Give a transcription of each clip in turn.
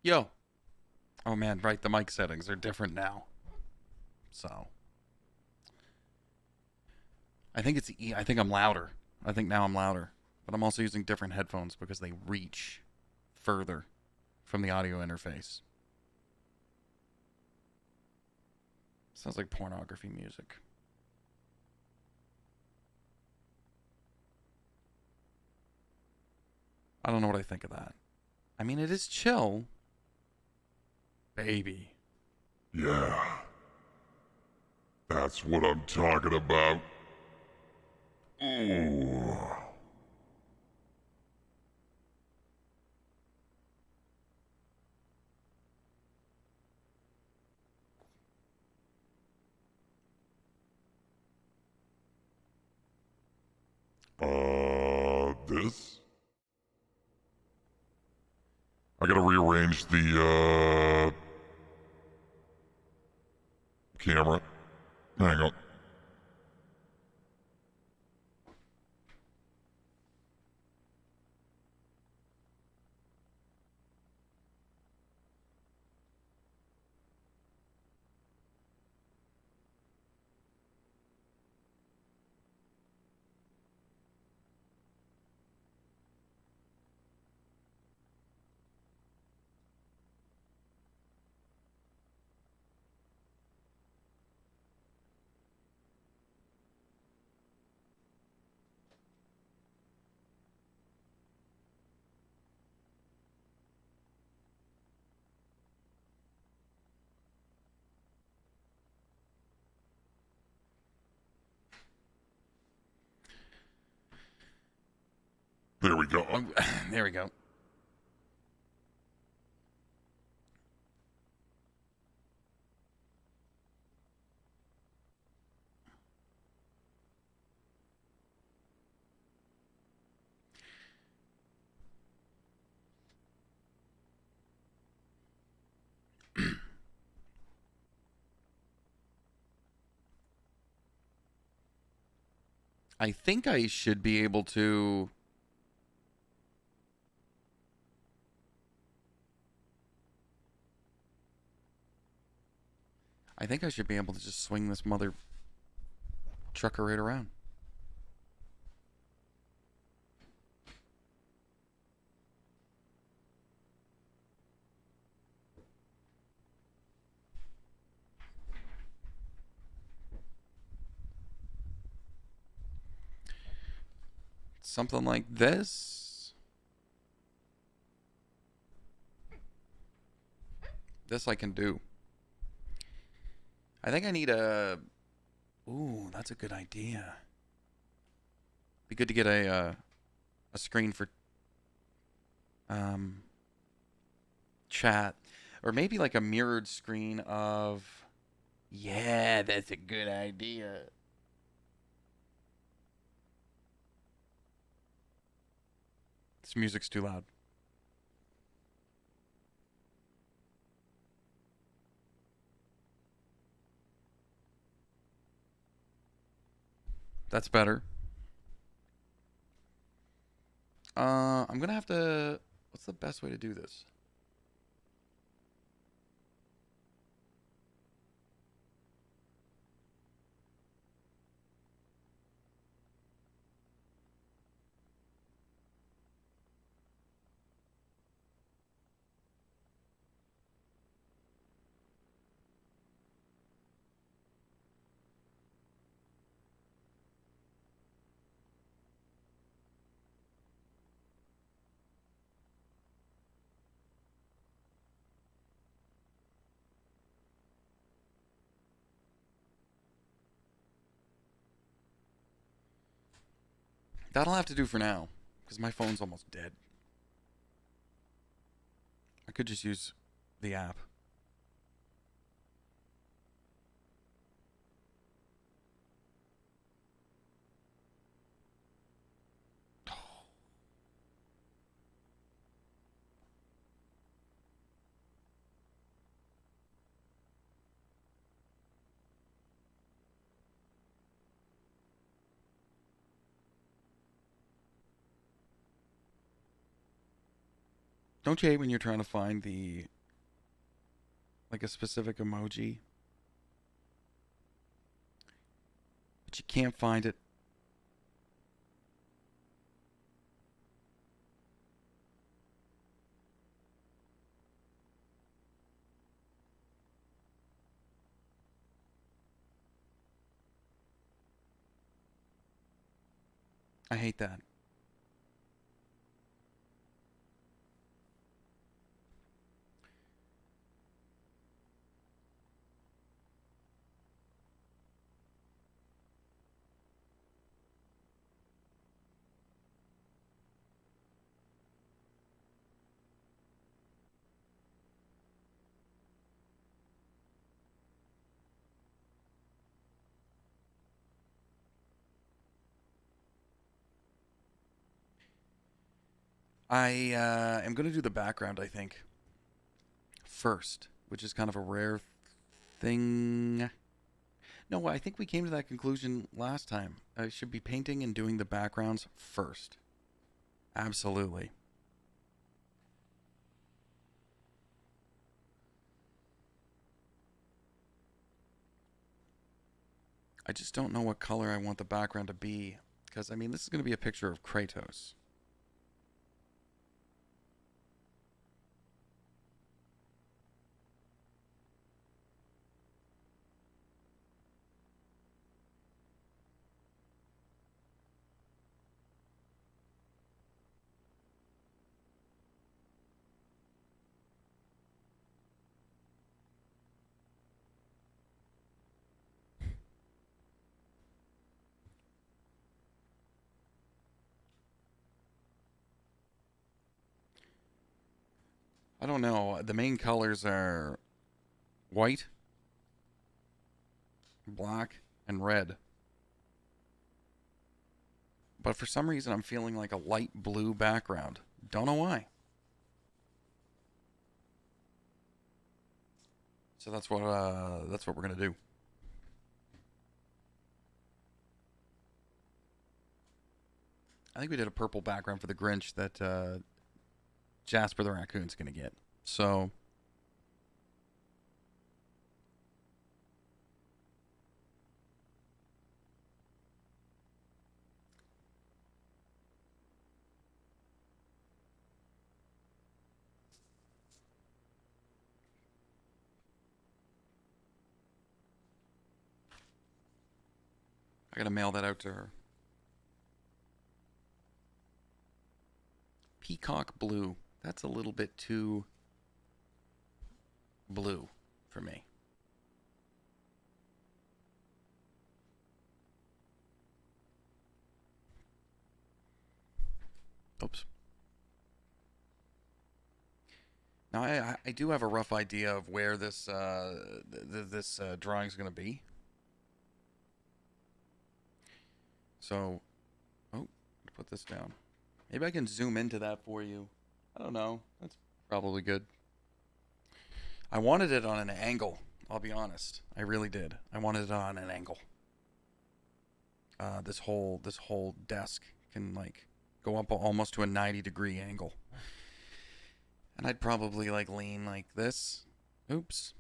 Yo. Oh man, right. The mic settings are different now. So I think I'm louder. I think now I'm louder. But I'm also using different headphones because they reach further from the audio interface. Sounds like pornography music. I don't know what I think of that. I mean, it is chill. Baby. Yeah, that's what I'm talking about. Ooh. This? I gotta rearrange the, camera. Hang on. There we go. Oh, there we go. I think I should be able to. I think I should be able to just swing this mother trucker right around. Something like this. This I can do. I think I need a. Ooh, that's a good idea. Be good to get a screen for um chat, or maybe like a mirrored screen of. Yeah, that's a good idea. This music's too loud. That's better. I'm gonna have to. What's the best way to do this? That'll have to do for now, because my phone's almost dead. I could just use the app. Don't you hate when you're trying to find the like a specific emoji, but you can't find it. I hate that. I am going to do the background, I think, first, which is kind of a rare thing. No, I think we came to that conclusion last time. I should be painting and doing the backgrounds first. Absolutely. I just don't know what color I want the background to be. Because, I mean, this is going to be a picture of Kratos. I don't know. The main colors are white, black, and red. But for some reason, I'm feeling like a light blue background. Don't know why. So that's what we're gonna do. I think we did a purple background for the Grinch that Jasper the Raccoon's gonna get. So I gotta mail that out to her. Peacock blue. That's a little bit too blue for me. Oops. Now I do have a rough idea of where this drawing is going to be. So, oh, put this down. Maybe I can zoom into that for you. I don't know. That's probably good. I wanted it on an angle. I'll be honest. I really did. I wanted it on an angle. This whole desk can like go up almost to a 90-degree angle. And I'd probably like lean like this. Oops.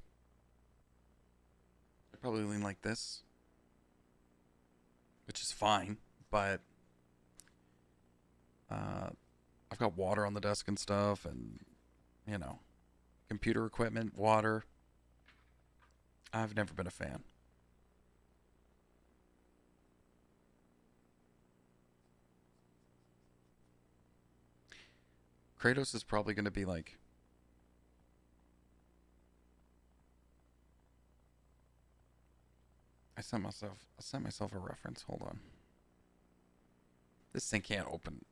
I'd probably lean like this, which is fine, but I've got water on the desk and stuff, and you know, computer equipment, water. I've never been a fan. Kratos is probably going to be like. I sent myself a reference. Hold on. This thing can't open.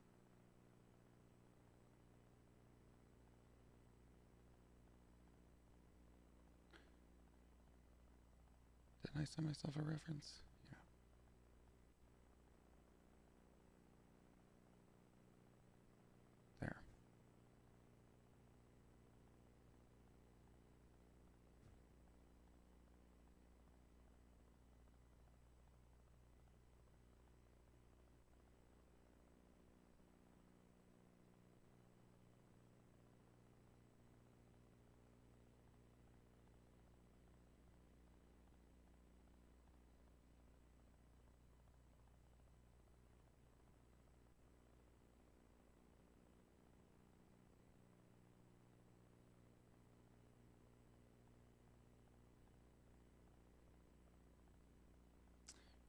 Didn't I send myself a reference? Yeah. There.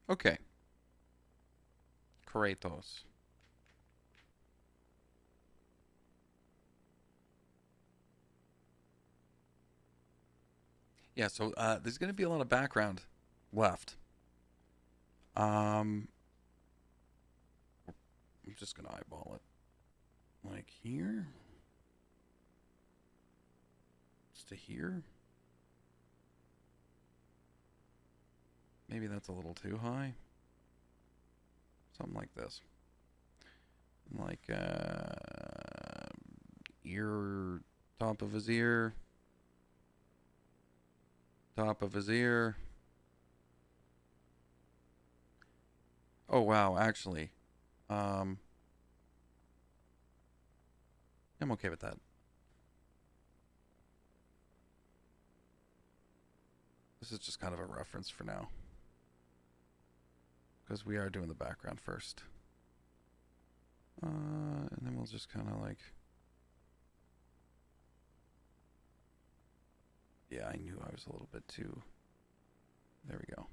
Okay. Kratos. Yeah, so there's going to be a lot of background left. I'm just going to eyeball it. Like here? Just to here? Maybe that's a little too high. Something like this. Like ear, top of his ear, top of his ear. Oh wow, actually, I'm okay with that. This is just kind of a reference for now, because we are doing the background first. And then we'll just kind of like, yeah, I knew I was a little bit too. There we go.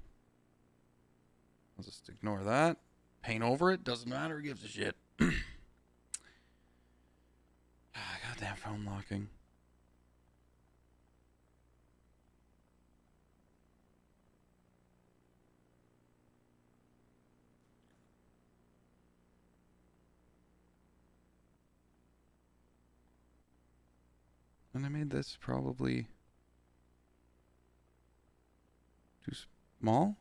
I'll just ignore that. Paint over it. Doesn't matter. Gives a shit. Goddamn phone locking. And I made this probably too small.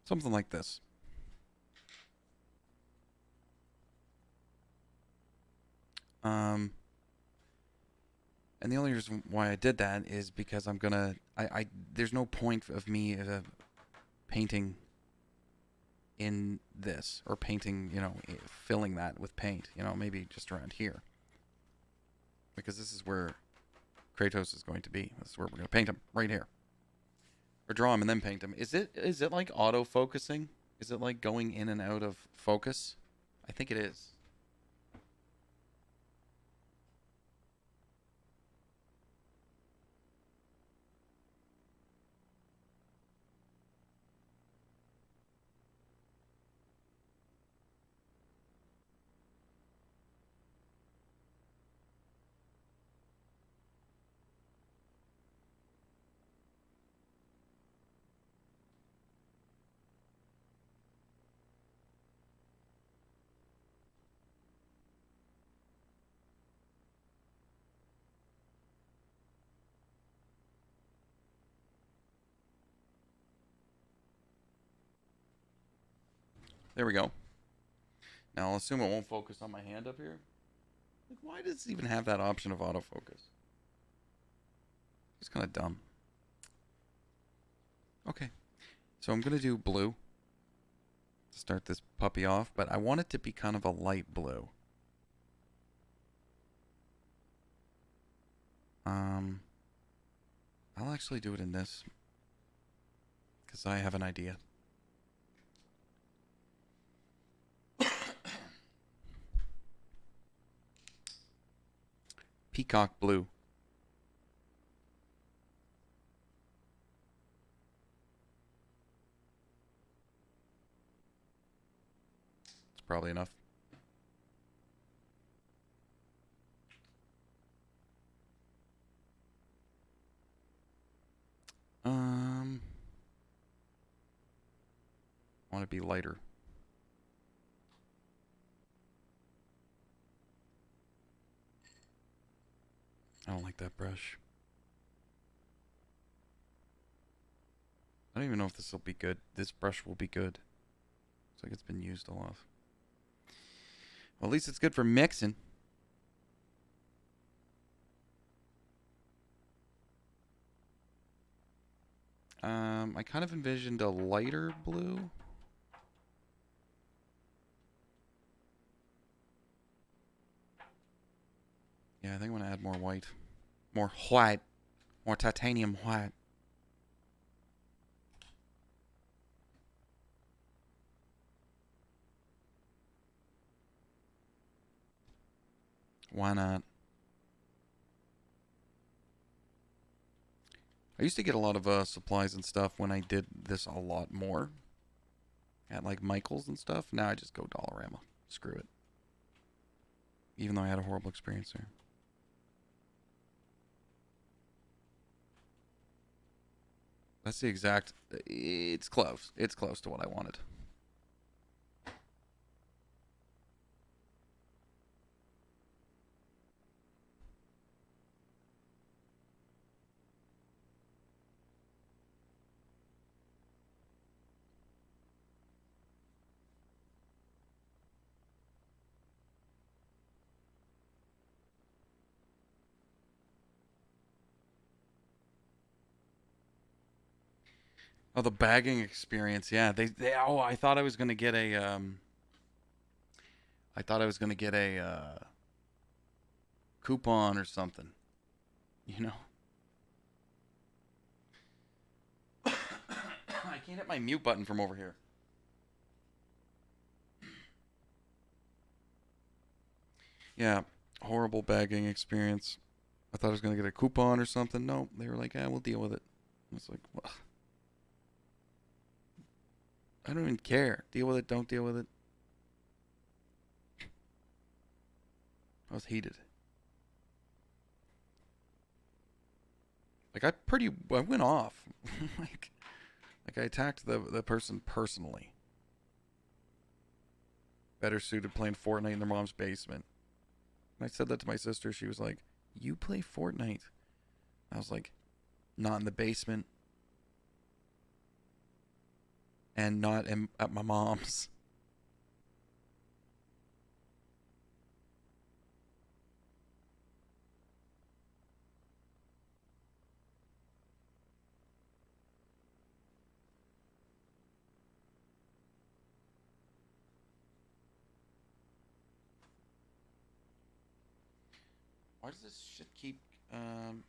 Something like this. And the only reason why I did that is because I'm gonna, there's no point of me painting in this, or painting, filling that with paint, maybe just around here. Because this is where Kratos is going to be. This is where we're going to paint him, right here. Or draw him and then paint him. Is it like auto-focusing? Is it like going in and out of focus? I think it is. There we go. Now I'll assume it won't focus on my hand up here. Like, why does it even have that option of autofocus? It's kind of dumb. Okay. So I'm going to do blue to start this puppy off, but I want it to be kind of a light blue. I'll actually do it in this because I have an idea. Peacock blue. It's probably enough. I want to be lighter. I don't like that brush. I don't even know if this will be good. This brush will be good. Looks like it's been used a lot. Well, at least it's good for mixing. I kind of envisioned a lighter blue. Yeah, I think I'm going to add more white. More white. More titanium white. Why not? I used to get a lot of supplies and stuff when I did this a lot more at like Michael's and stuff. Now I just go Dollarama. Screw it. Even though I had a horrible experience there. That's the exact. It's close. It's close to what I wanted. Oh, the bagging experience. Yeah, they. Oh, I thought I was gonna get a. I thought I was gonna get a coupon or something. You know. I can't hit my mute button from over here. Yeah, horrible bagging experience. I thought I was gonna get a coupon or something. No, they were like, "Ah, we'll deal with it." I was like, well, I don't even care. Deal with it. Don't deal with it. I was heated. Like I went off. like, I attacked the person personally. Better suited playing Fortnite in their mom's basement. And I said that to my sister. She was like, "You play Fortnite?" I was like, "Not in the basement, and not at my mom's." Why does this shit keep? Um,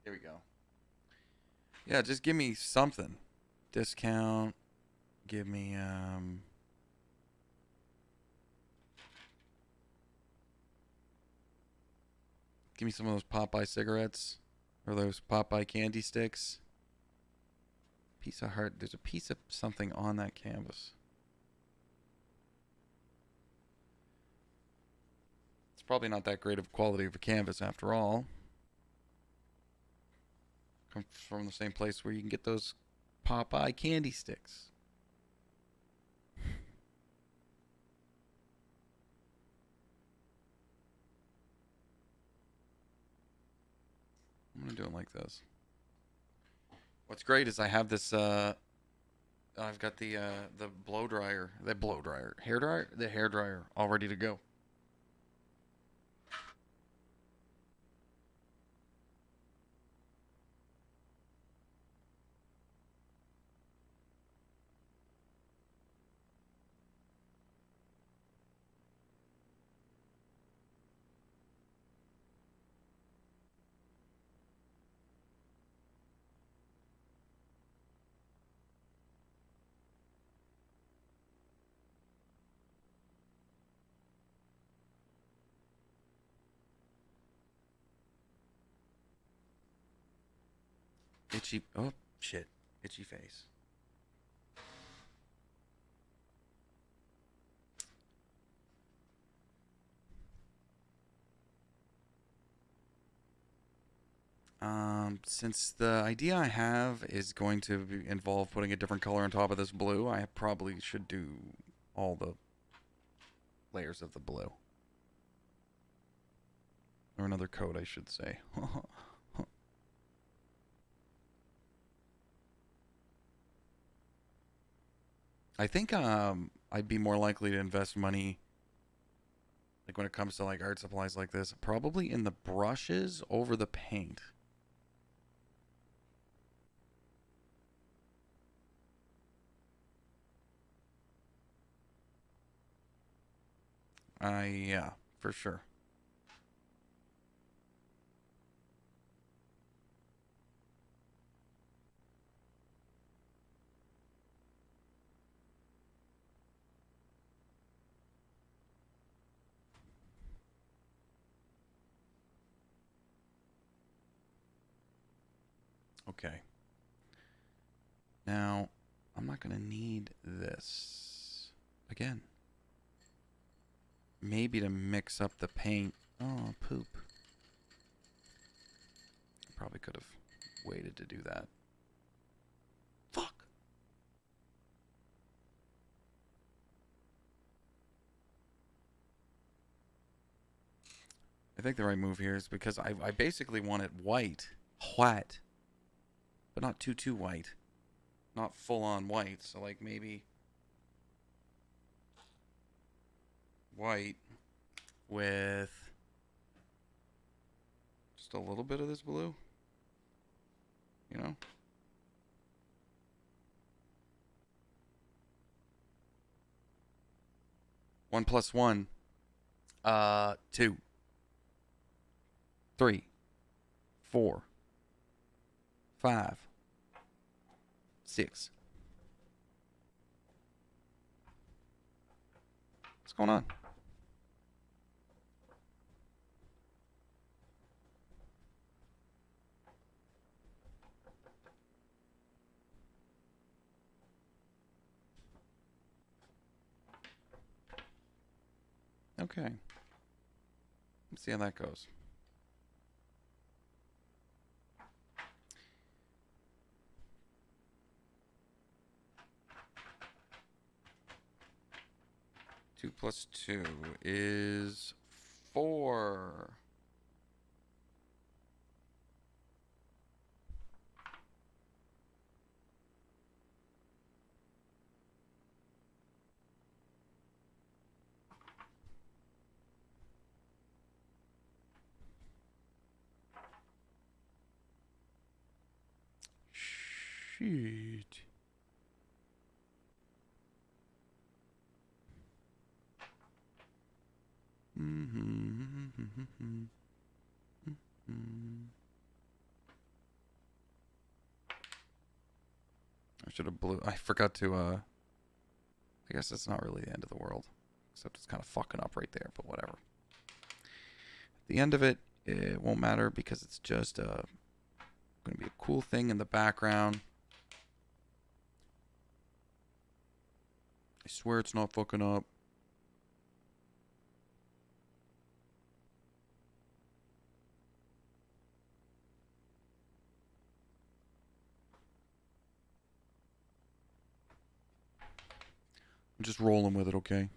there we go. Yeah, just give me something. Discount. Give me Give me some of those Popeye cigarettes or those Popeye candy sticks. Piece of heart. There's a piece of something on that canvas. It's probably not that great of quality of a canvas after all. Comes from the same place where you can get those Popeye candy sticks. I'm gonna do it like this. What's great is I have this. I've got the hair dryer, the hair dryer all ready to go. Itchy. Oh shit. Itchy face. Since the idea I have is going to involve putting a different color on top of this blue, I probably should do all the layers of the blue. Or another coat, I should say. I think I'd be more likely to invest money, like when it comes to like art supplies like this, probably in the brushes over the paint. Yeah, for sure. Okay. Now, I'm not going to need this. Again. Maybe to mix up the paint. Oh, poop. Probably could have waited to do that. Fuck. I think the right move here is because I basically want it white. White. But not too white. Not full on white. So like maybe white with just a little bit of this blue. You know? One plus one. 2. 3. 4. 5. 6. What's going on? Okay. Let's see how that goes. Two plus 2 is 4. Shit. I should have blew. I forgot to. I guess it's not really the end of the world, except it's kind of fucking up right there. But whatever. At the end of it, it won't matter because it's just going to be a cool thing in the background. I swear it's not fucking up. I'm just rolling with it, okay?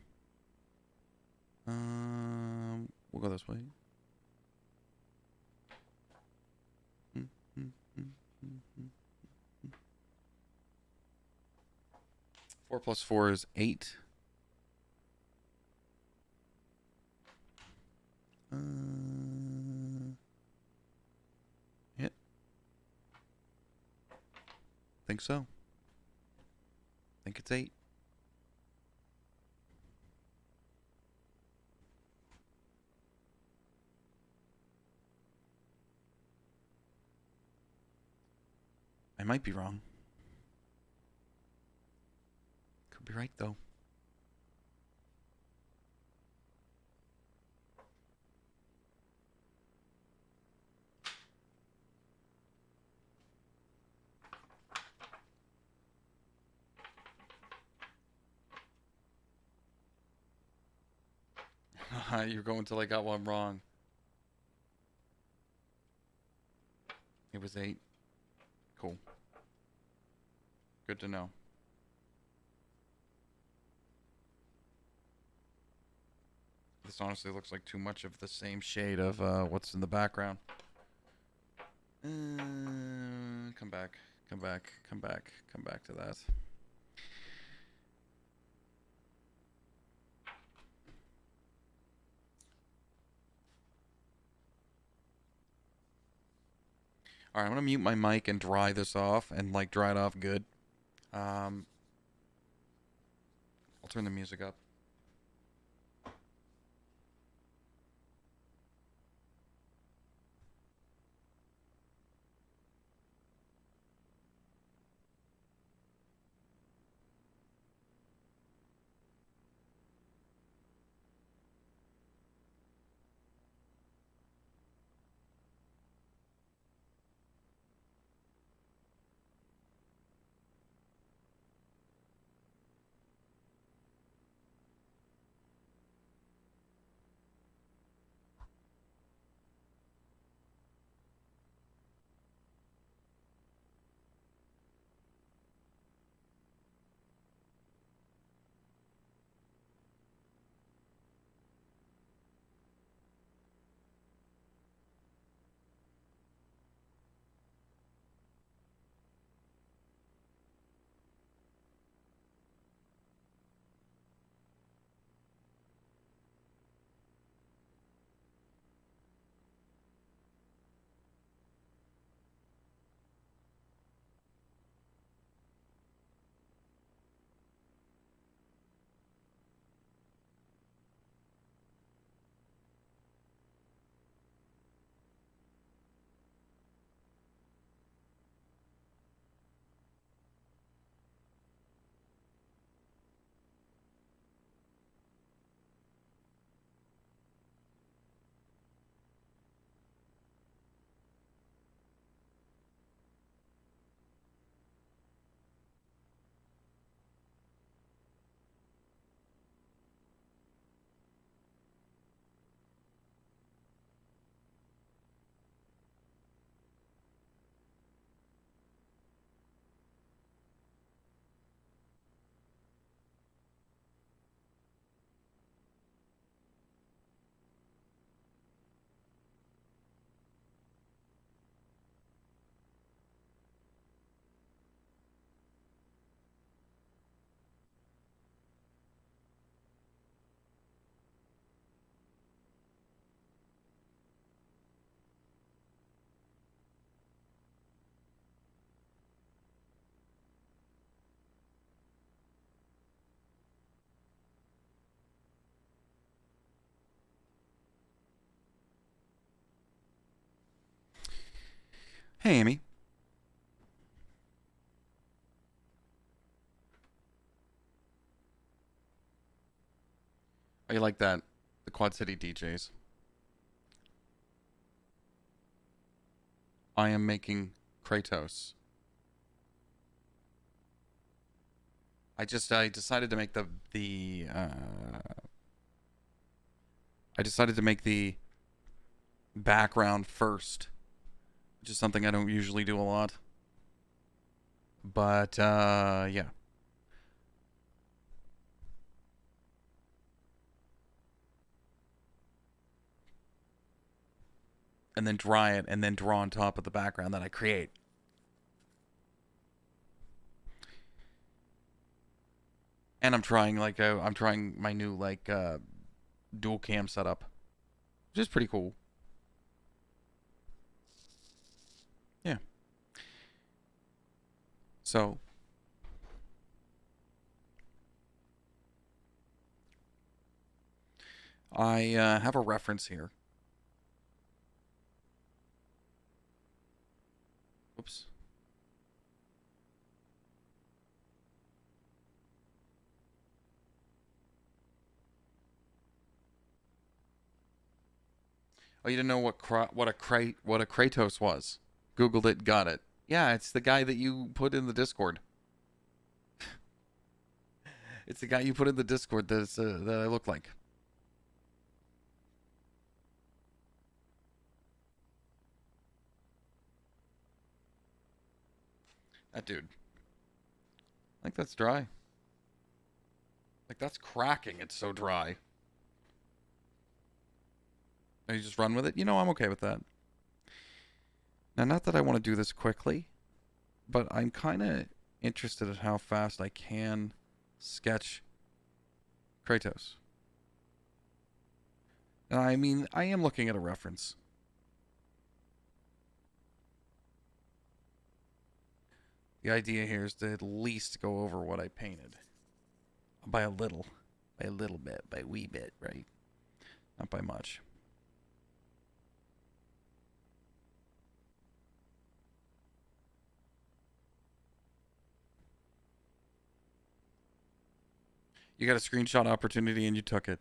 We'll go this way. 4 plus 4 is 8. Yeah. Think so. Think it's 8. I might be wrong. Could be right, though. You're going till I got one wrong. It was 8. Cool. Good to know. This honestly looks like too much of the same shade of what's in the background. Come back. Come back. Come back. Come back to that. All right, I'm gonna mute my mic and dry this off, and like dry it off good. I'll turn the music up. Hey, Amy. How you like that? The Quad City DJs. I am making Kratos. I decided to make I decided to make the background first, which is something I don't usually do a lot. But yeah. And then dry it and then draw on top of the background that I create. And I'm trying I'm trying my new dual cam setup, which is pretty cool. Yeah. So I have a reference here. Oops. Oh, you didn't know what a Kratos was? Googled it, got it. Yeah, it's the guy that you put in the Discord. It's the guy you put in the Discord that I look like. That dude. Like that's dry. Like that's cracking. It's so dry. And you just run with it. You know, I'm okay with that. Now, not that I want to do this quickly, but I'm kind of interested in how fast I can sketch Kratos. And I mean, I am looking at a reference. The idea here is to at least go over what I painted. By a little. By a little bit. By a wee bit, right? Not by much. You got a screenshot opportunity and you took it.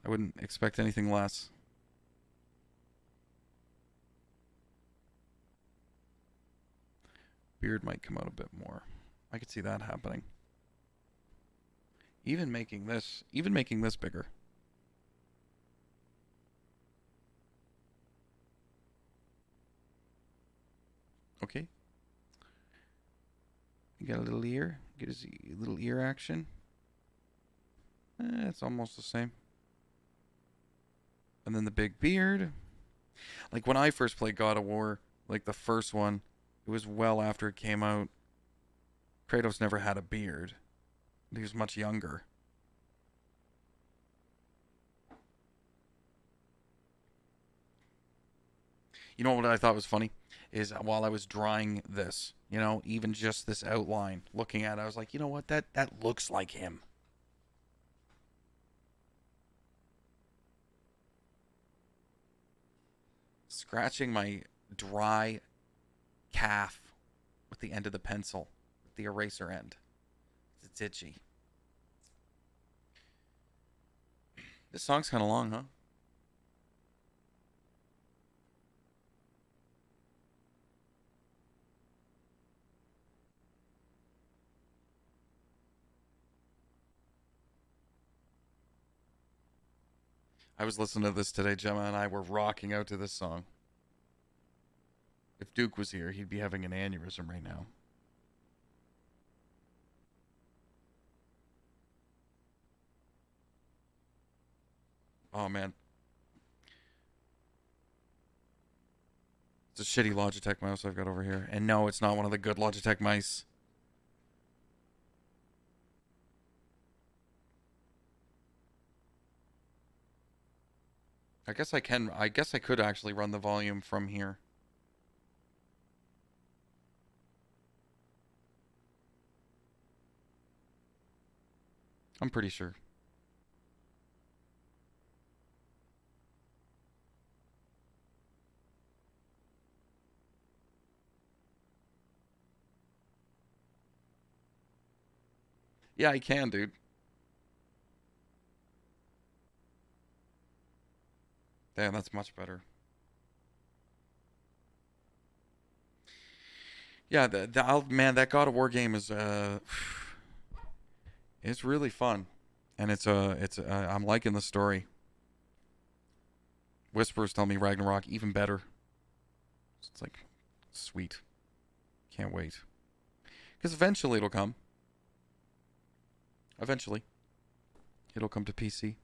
I wouldn't expect anything less. Beard might come out a bit more. I could see that happening. Even making this bigger. Okay. You got a little ear. Get his little ear action. It's almost the same. And then the big beard. Like when I first played God of War, like the first one, it was well after it came out. Kratos never had a beard. He was much younger. You know what I thought was funny? Is while I was drawing this, you know, even just this outline, looking at it, I was like, you know what? That looks like him. Scratching my dry calf with the end of the pencil, with the eraser end. It's itchy. This song's kind of long, huh? I was listening to this today. Gemma and I were rocking out to this song. If Duke was here, he'd be having an aneurysm right now. Oh, man. It's a shitty Logitech mouse I've got over here. And no, it's not one of the good Logitech mice. I guess I could actually run the volume from here. I'm pretty sure. Yeah, I can, dude. Damn, that's much better. Yeah, man, that God of War game is it's really fun, and I'm liking the story. Whispers tell me Ragnarok even better. It's like sweet. Can't wait. Because eventually it'll come. Eventually, it'll come to PC.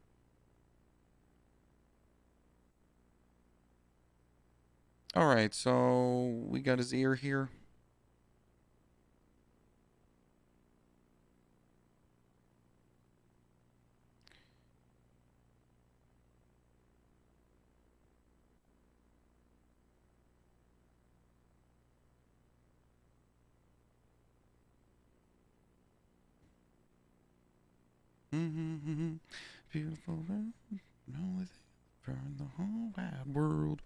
All right, so we got his ear here. Beautiful world, no for the whole wide world.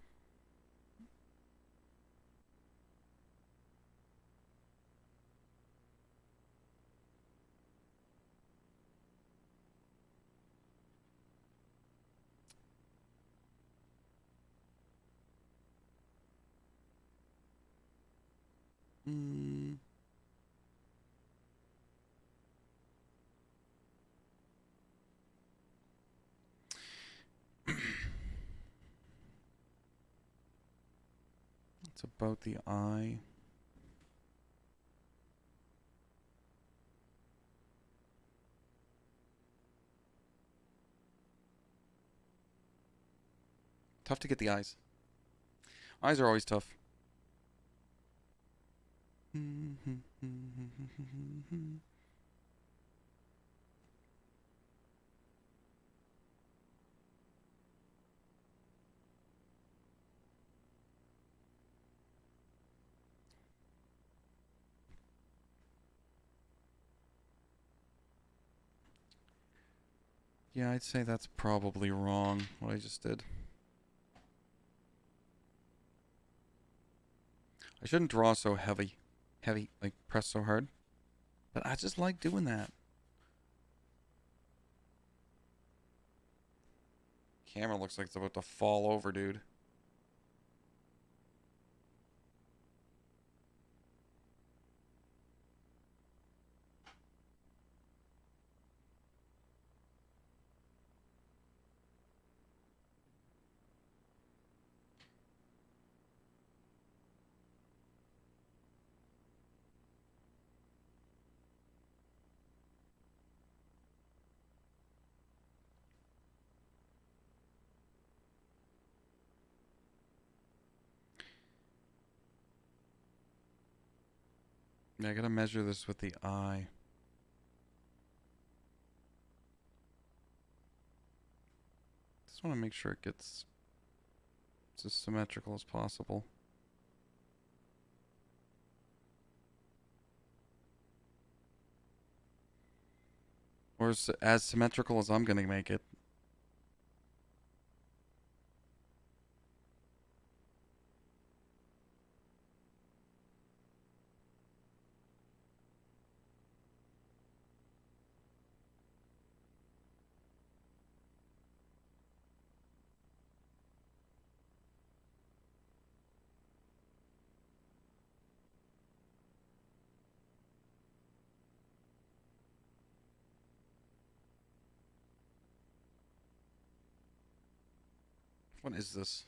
Mm. It's about the eye. Tough to get the eyes. Eyes are always tough. Yeah, I'd say that's probably wrong, what I just did. I shouldn't draw so heavy. Heavy, like press so hard. But I just like doing that. Camera looks like it's about to fall over, dude. Yeah, I gotta measure this with the eye. Just want to make sure it gets as symmetrical as possible. Or as symmetrical as I'm gonna make it. What is this?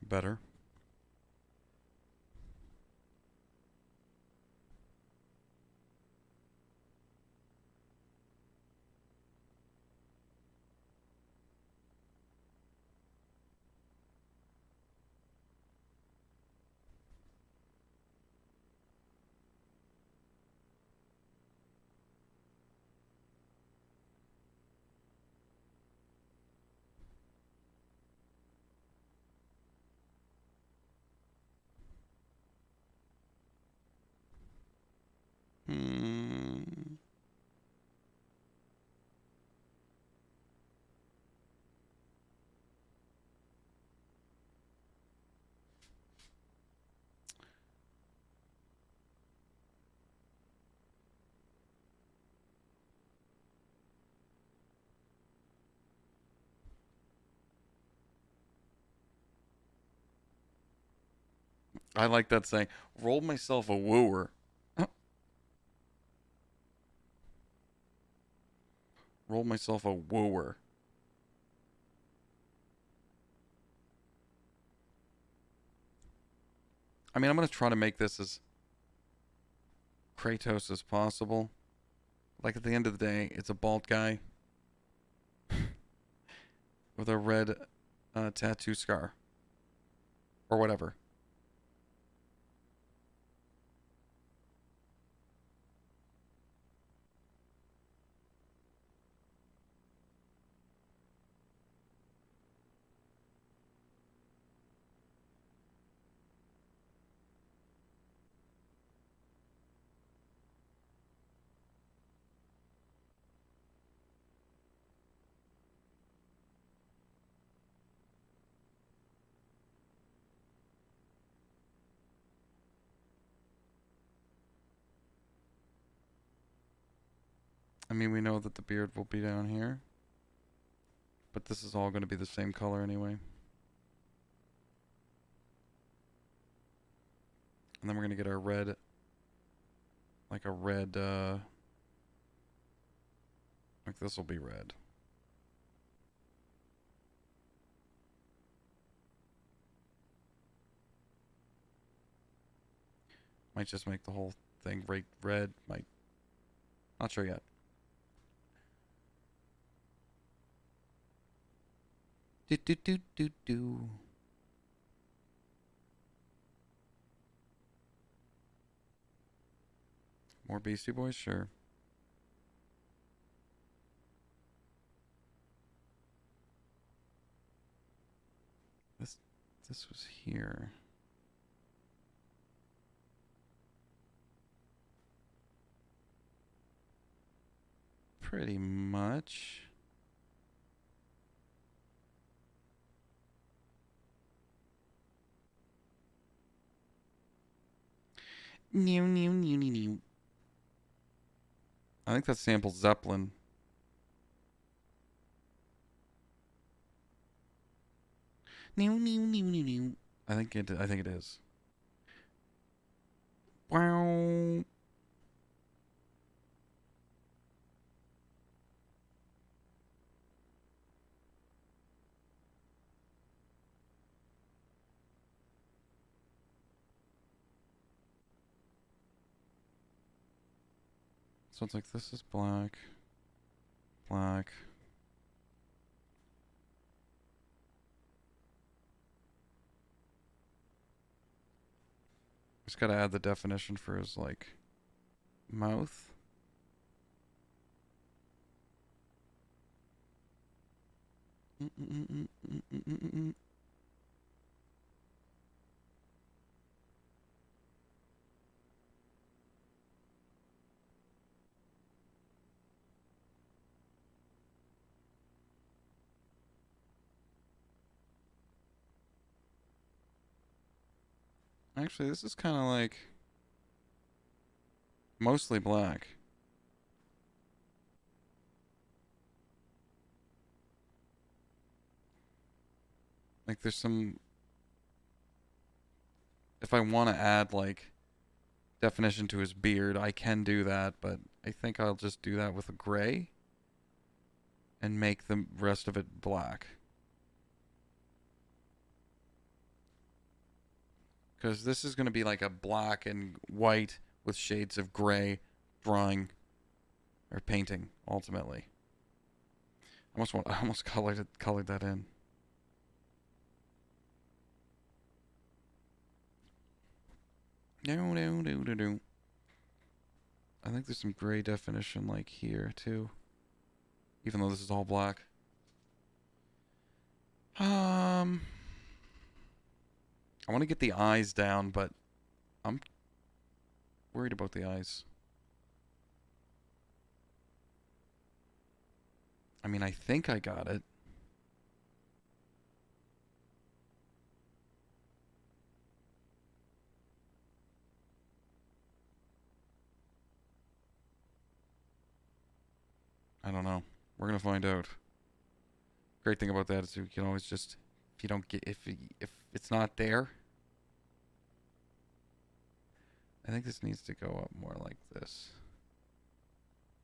Better. I like that saying. Roll myself a wooer. Roll myself a wooer. I mean, I'm going to try to make this as Kratos as possible. Like, at the end of the day, it's a bald guy with a red tattoo scar. Or whatever. I mean, we know that the beard will be down here. But this is all going to be the same color anyway. And then we're going to get our red, like a red, like this will be red. Might just make the whole thing red. Might, not sure yet. Do do do do do. More Beastie Boys, sure. This was here. Pretty much. New, new, new, new, new. I think that samples Zeppelin. New, new, new, new, new. I think it is. Wow. So it's like this is black. Black. Just gotta add the definition for his, like, mouth. Actually, this is kind of like mostly black. Like there's some, if I want to add like definition to his beard, I can do that, but I think I'll just do that with a gray and make the rest of it black. Because this is going to be like a black and white with shades of gray drawing or painting ultimately. I almost colored that in. No. I think there's some gray definition like here too. Even though this is all black. I want to get the eyes down, but I'm worried about the eyes. I mean, I think I got it. I don't know. We're gonna find out. Great thing about that is you can always just, if you don't get, if it's not there, I think this needs to go up more like this.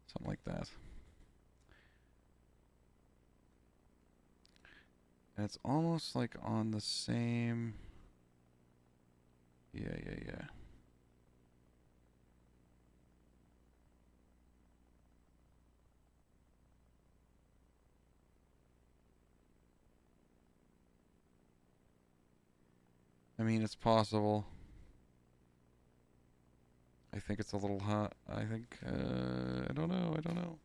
Something like that. And it's almost like on the same... Yeah. I mean, it's possible. I think it's a little hot. I think, I don't know.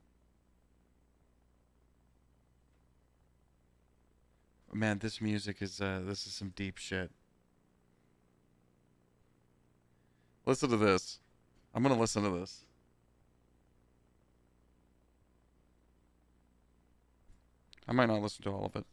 Man, this music is, this is some deep shit. Listen to this. I'm gonna listen to this. I might not listen to all of it.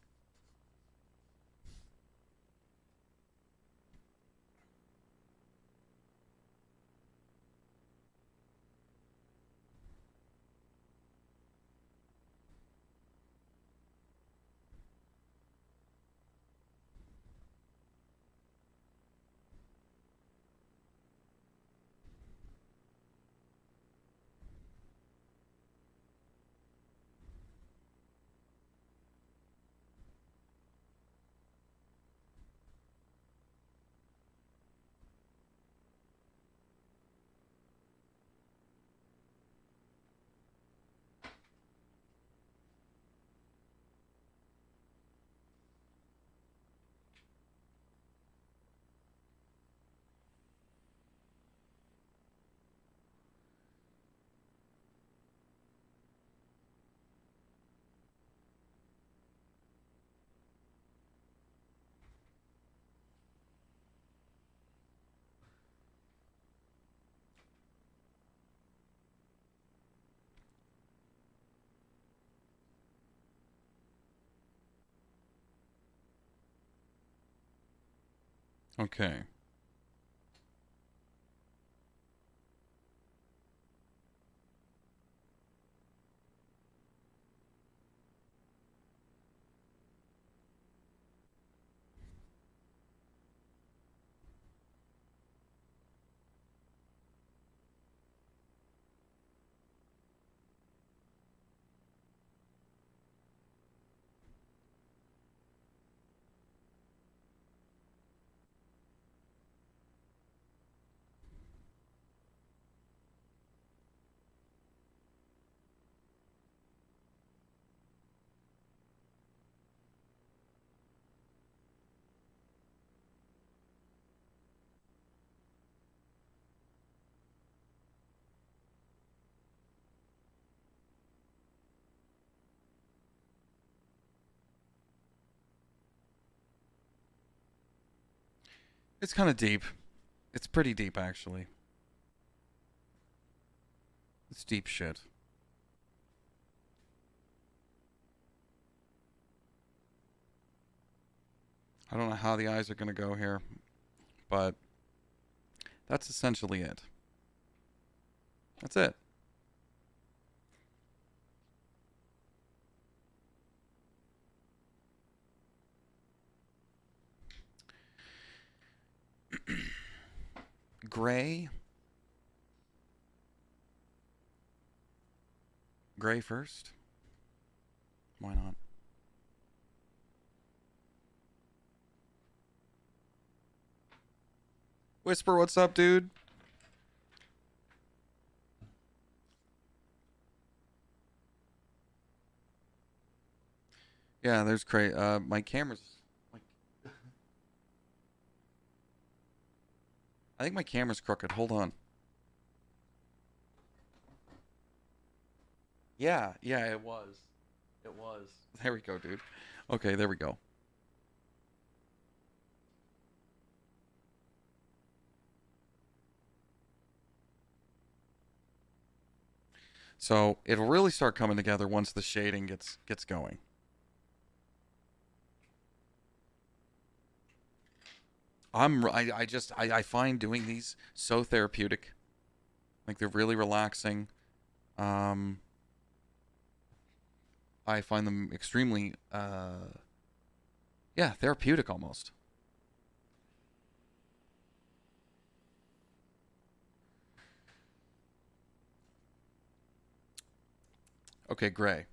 Okay. It's kind of deep. It's pretty deep, actually. It's deep shit. I don't know how the eyes are going to go here, but that's essentially it. That's it. Gray. Gray first. Why not? Whisper, what's up, dude? Yeah, there's Cray. My camera's... I think my camera's crooked. Hold on. Yeah, it was. It was. There we go, dude. Okay, there we go. So it'll really start coming together once the shading gets going. I find doing these so therapeutic. Like they're really relaxing. Um, I find them extremely yeah, therapeutic almost. Okay, gray.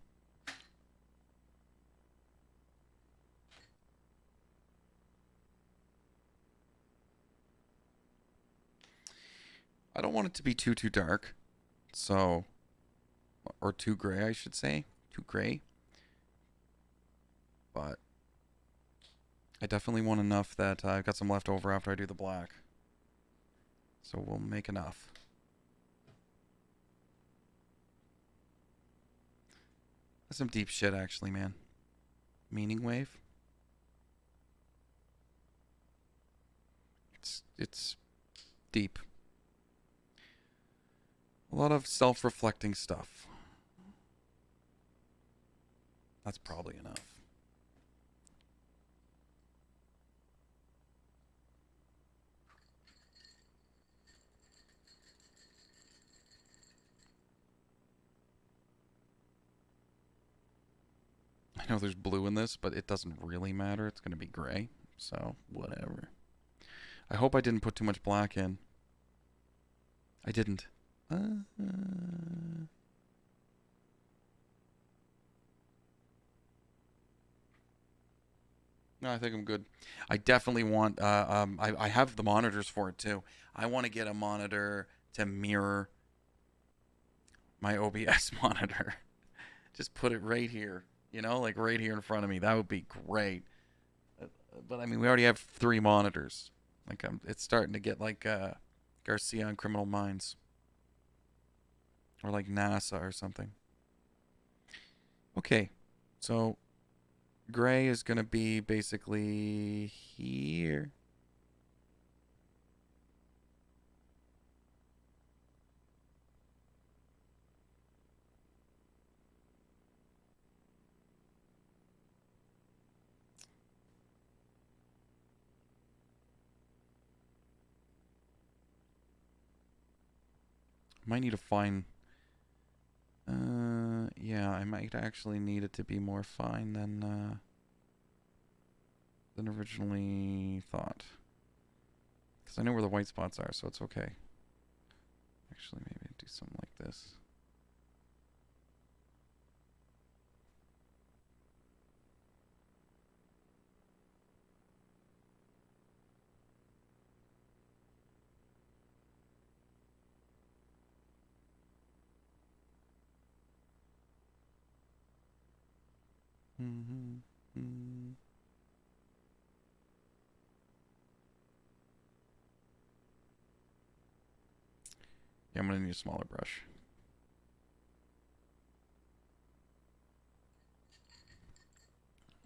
I don't want it to be too dark. So, or too gray, I should say. Too gray. But I definitely want enough that I've got some left over after I do the black. So we'll make enough. That's some deep shit, actually, man. Meaning wave. It's deep. A lot of self-reflecting stuff. That's probably enough. I know there's blue in this, but it doesn't really matter. It's going to be gray, so whatever. I hope I didn't put too much black in. I didn't. No, I think I'm good. I definitely want. I have the monitors for it too. I want to get a monitor to mirror my OBS monitor. Just put it right here. You know, like right here in front of me. That would be great. But I mean, we already have 3 monitors. Like, it's starting to get like Garcia on Criminal Minds, or like NASA or something. Okay, so gray is gonna be basically here. Might need to find. Yeah, I might actually need it to be more fine than originally thought. Because I know where the white spots are, so it's okay. Actually, maybe do something like this. Yeah, I'm gonna need a smaller brush.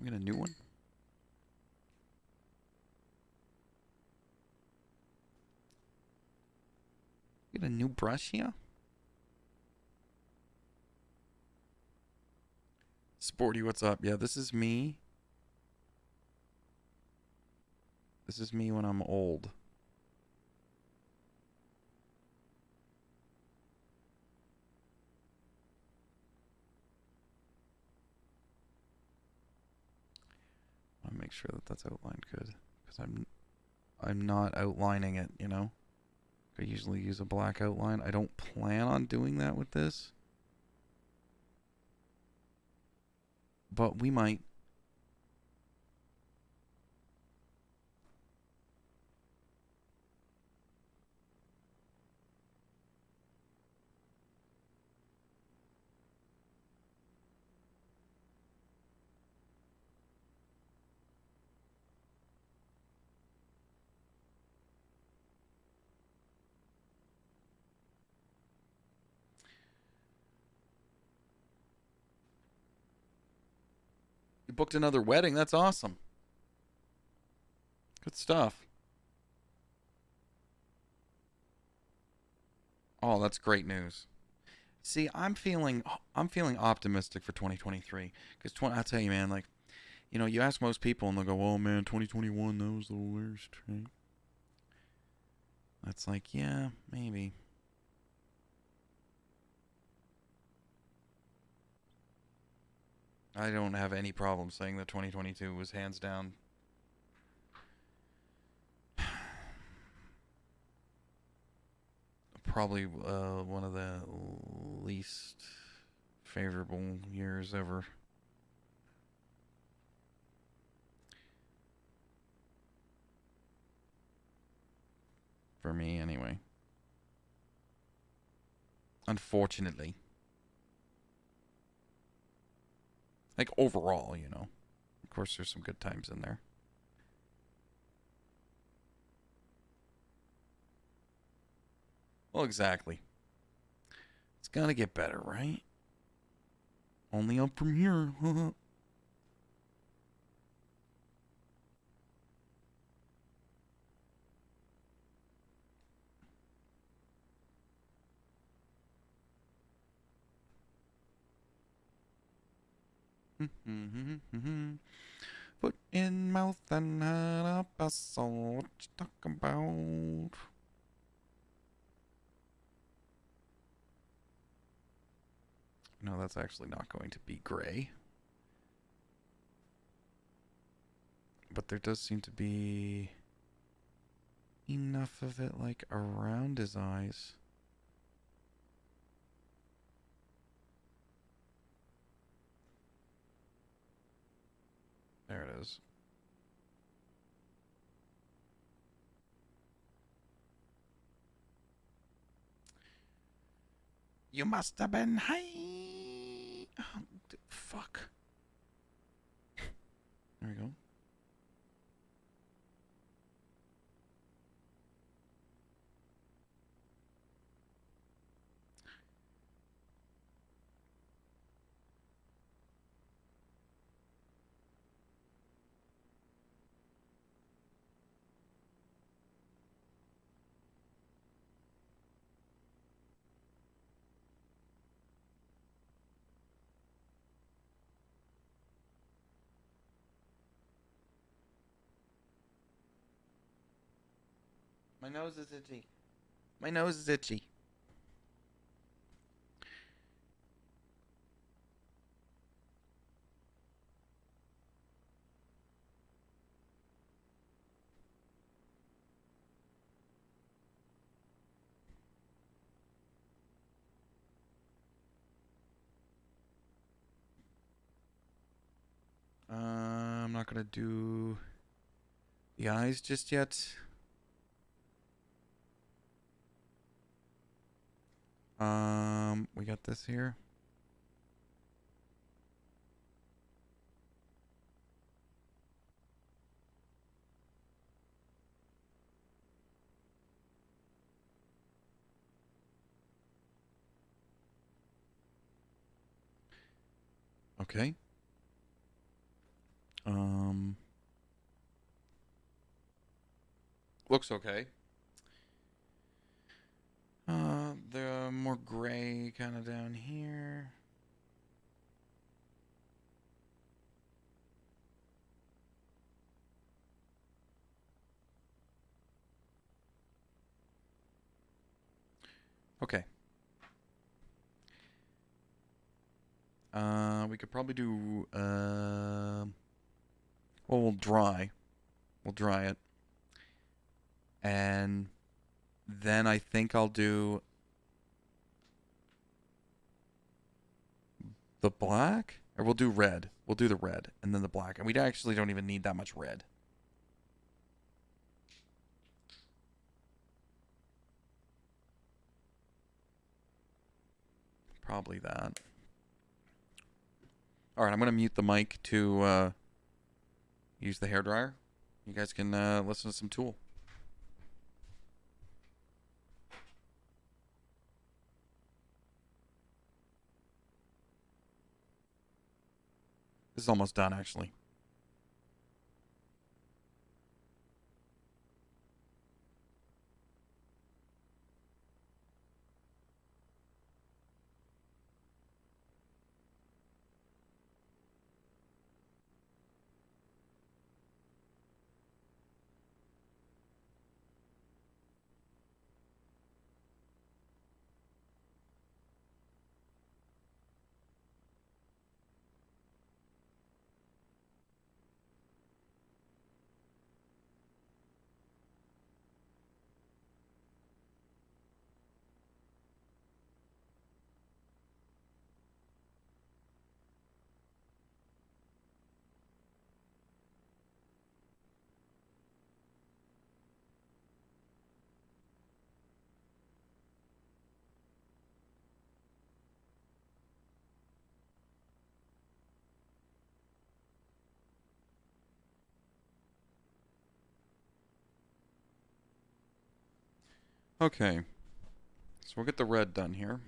We get a new one. Get a new brush here. Sporty, what's up? Yeah, this is me. This is me when I'm old. I want to make sure that that's outlined good, because I'm not outlining it, you know? I usually use a black outline. I don't plan on doing that with this, but we might. You booked another wedding. That's awesome. Good stuff. Oh, that's great news. See, I'm feeling optimistic for 2023, because I'll tell you, man, like, you know, you ask most people and they'll go, "Oh man, 2021, that was the worst." Right? That's like, yeah, maybe. I don't have any problem saying that 2022 was hands down probably one of the least favorable years ever. For me, anyway. Unfortunately. Like, overall, you know. Of course, there's some good times in there. Well, exactly. It's gotta get better, right? Only up from here. Foot in mouth and head up a soul. What you talk about? No, that's actually not going to be gray. But there does seem to be enough of it, like, around his eyes. There it is. You must have been high. Oh, fuck. There we go. My nose is itchy. My nose is itchy. I'm not gonna do the eyes just yet. We got this here. Okay. Looks okay. The more gray kind of down here. Okay. We could probably do, well, we'll dry. We'll dry it. And then I think I'll do the black, or we'll do red. We'll do the red and then the black. And we actually don't even need that much red. Probably that. All right, I'm going to mute the mic to use the hairdryer. You guys can listen to some Tool. This is almost done, actually. Okay. So we'll get the red done here.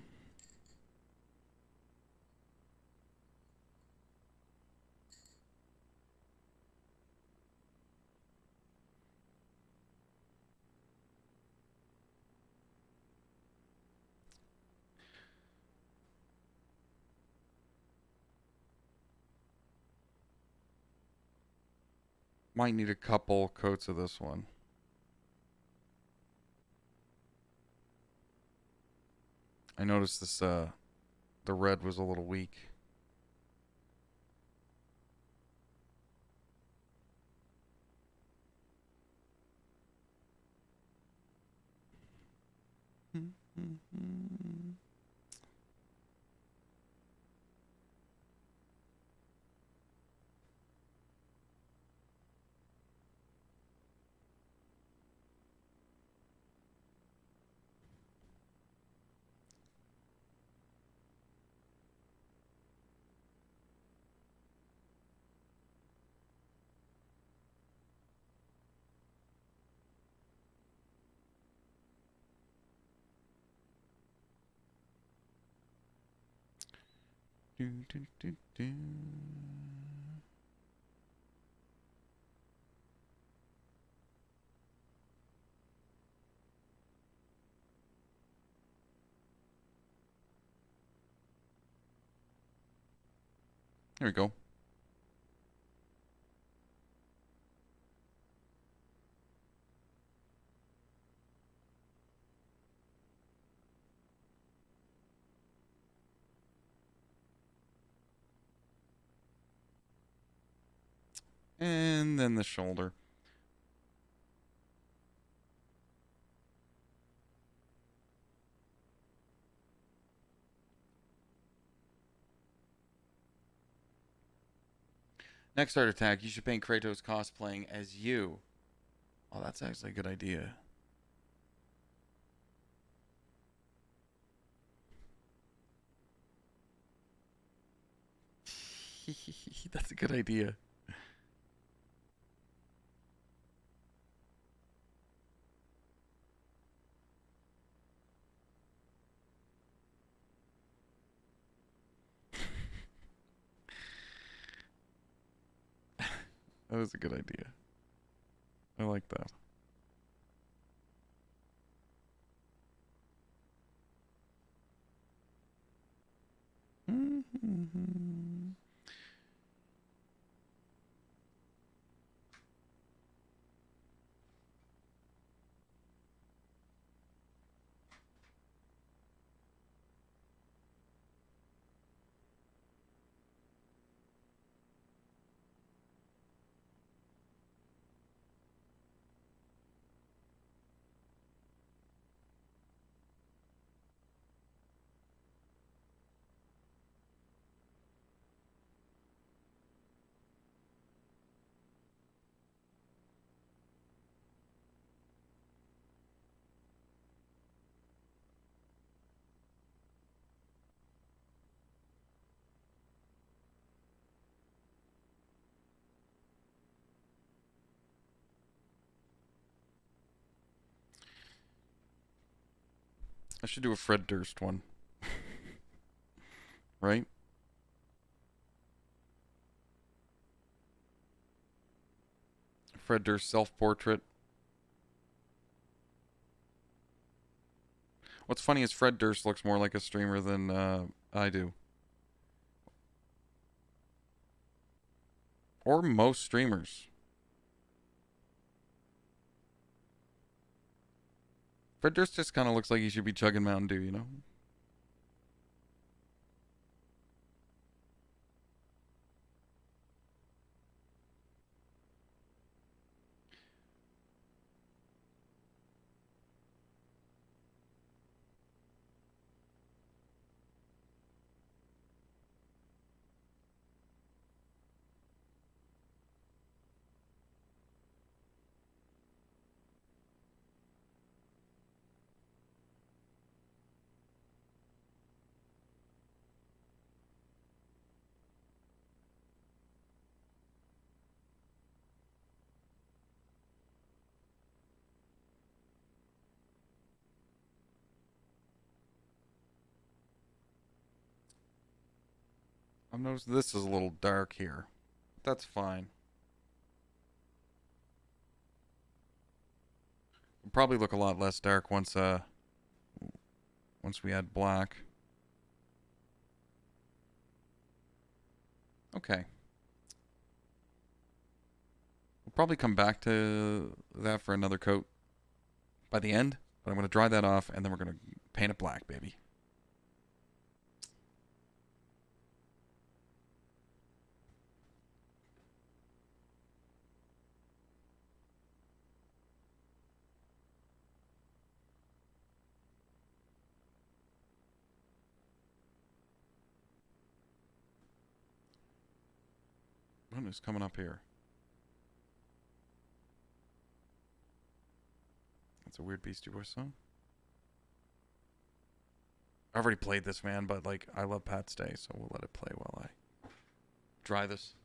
Might need a couple coats of this one. I noticed this, the red was a little weak. There we go. And then the shoulder. Next art attack, you should paint Kratos cosplaying as you. Oh, that's actually a good idea. That's a good idea. That was a good idea. I like that. I should do a Fred Durst one. Right? Fred Durst self-portrait. What's funny is Fred Durst looks more like a streamer than I do. Or most streamers. Fred Durst just kind of looks like he should be chugging Mountain Dew, you know? I've noticed this is a little dark here. That's fine. It'll probably look a lot less dark once we add black. Okay. We'll probably come back to that for another coat by the end, but I'm going to dry that off and then we're going to paint it black, baby. What is coming up here? That's a weird Beastie Boys song. I've already played this, man, but like I love Pat Stay, so we'll let it play while I dry this.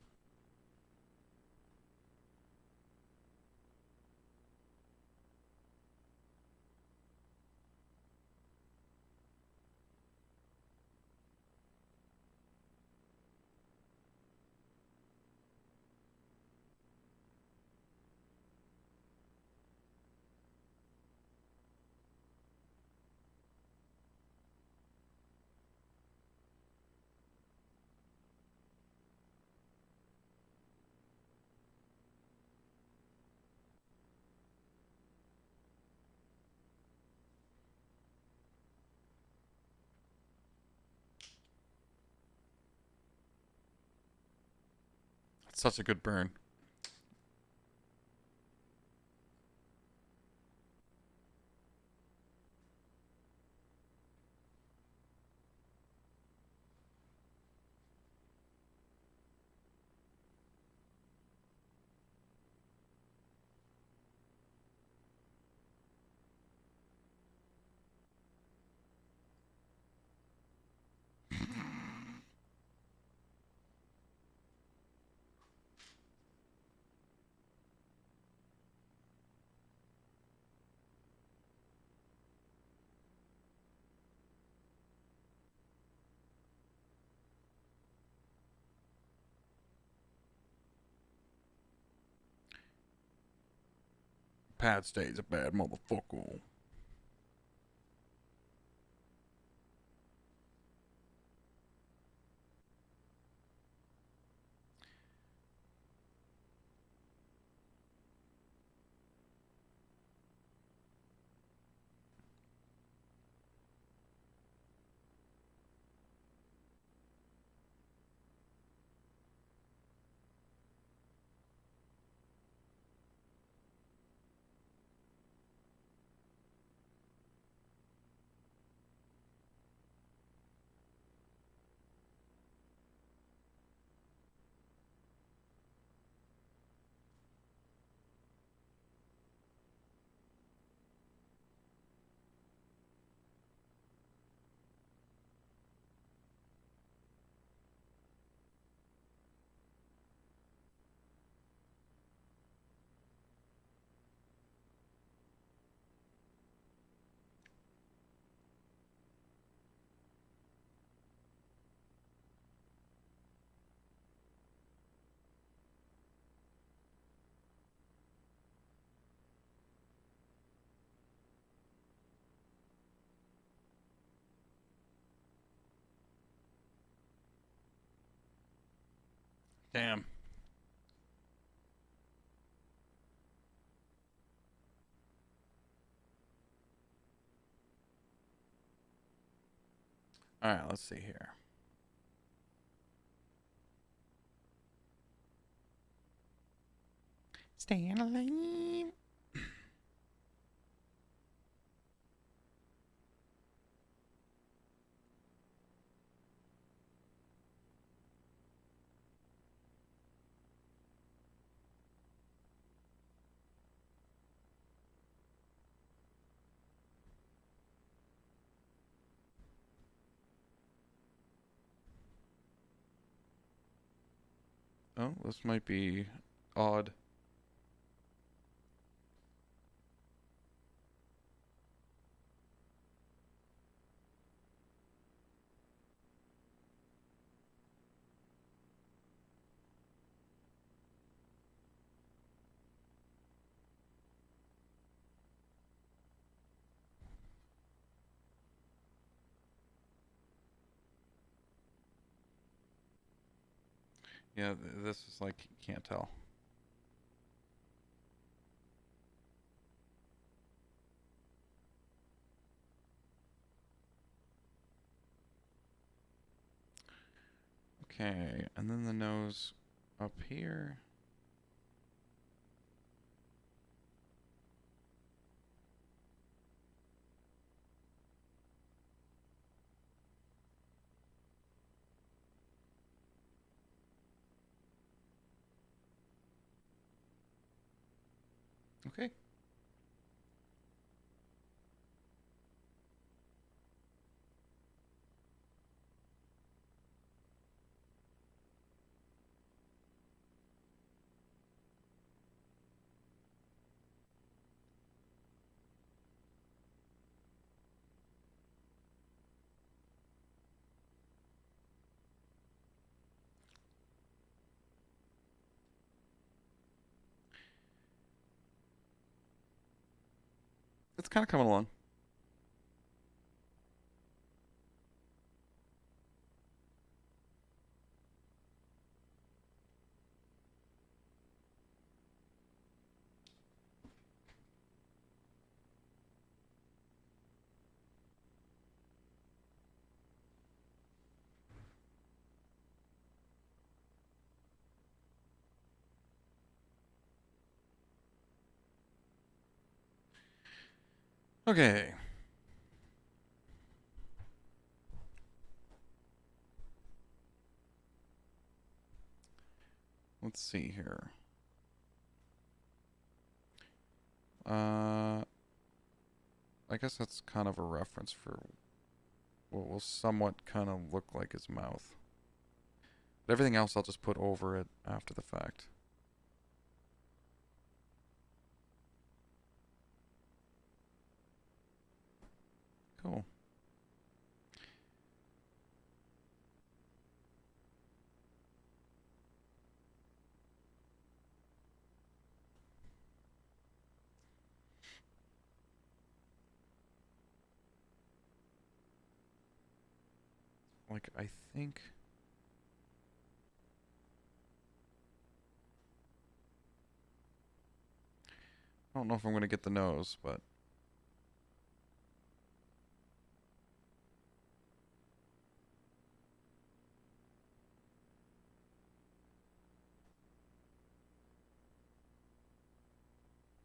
It's such a good burn. Pat Stay's a bad motherfucker. Damn. All right, let's see here. Staying alive. Oh, this might be odd. Yeah, this is like, you can't tell. Okay, and then the nose up here. Okay. It's kind of coming along. Okay. Let's see here. I guess that's kind of a reference for what will somewhat kind of look like his mouth. But everything else I'll just put over it after the fact. Cool. Like, I think... I don't know if I'm going to get the nose, but...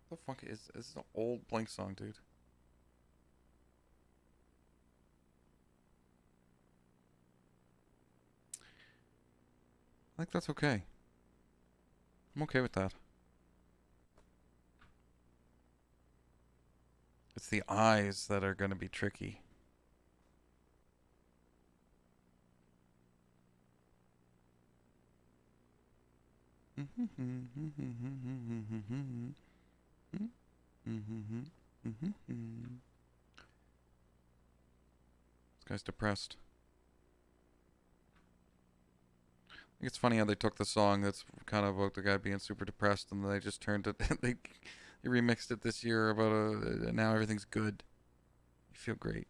The fuck is this? Is an old Blink song, dude. I think that's okay. I'm okay with that. It's the eyes that are going to be tricky. This guy's depressed. I think it's funny how they took the song that's kind of about the guy being super depressed and they just turned it, they remixed it this year about now everything's good. You feel great.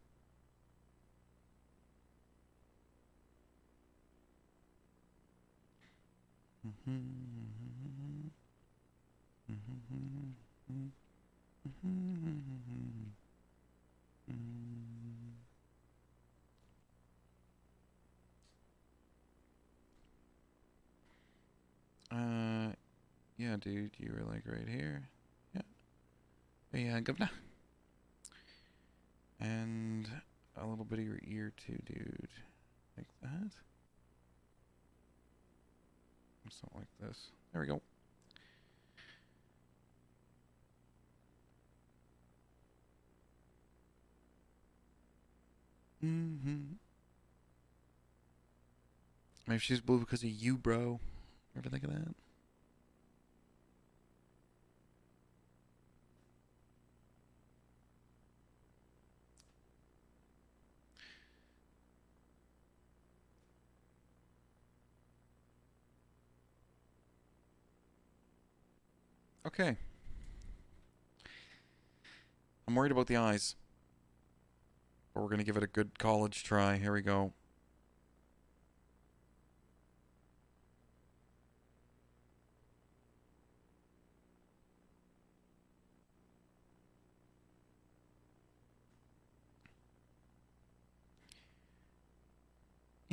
Yeah, dude, you were like right here. Yeah. Yeah, governor. And a little bit of your ear too, dude. Like that. Something like this. There we go. Maybe she's blue because of you, bro. Ever think of that? Okay. I'm worried about the eyes. But we're going to give it a good college try. Here we go.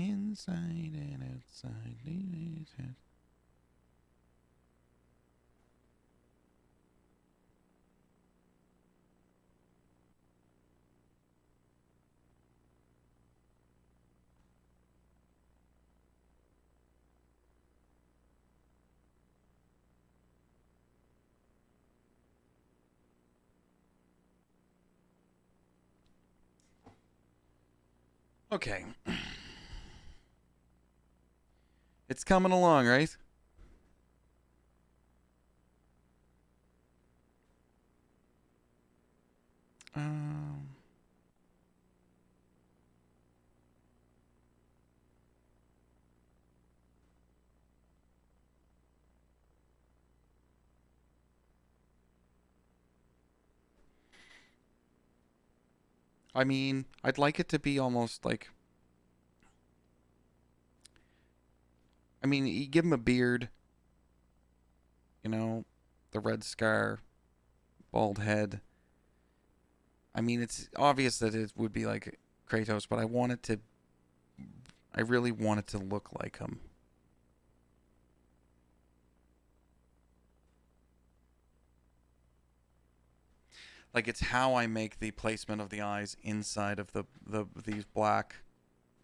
Inside and outside. Okay. It's coming along, right? Um, I mean, I'd like it to be almost like. I mean, you give him a beard, you know, the red scar, bald head. I mean, it's obvious that it would be like Kratos, but I want it to. I really want it to look like him. Like it's how I make the placement of the eyes inside of these black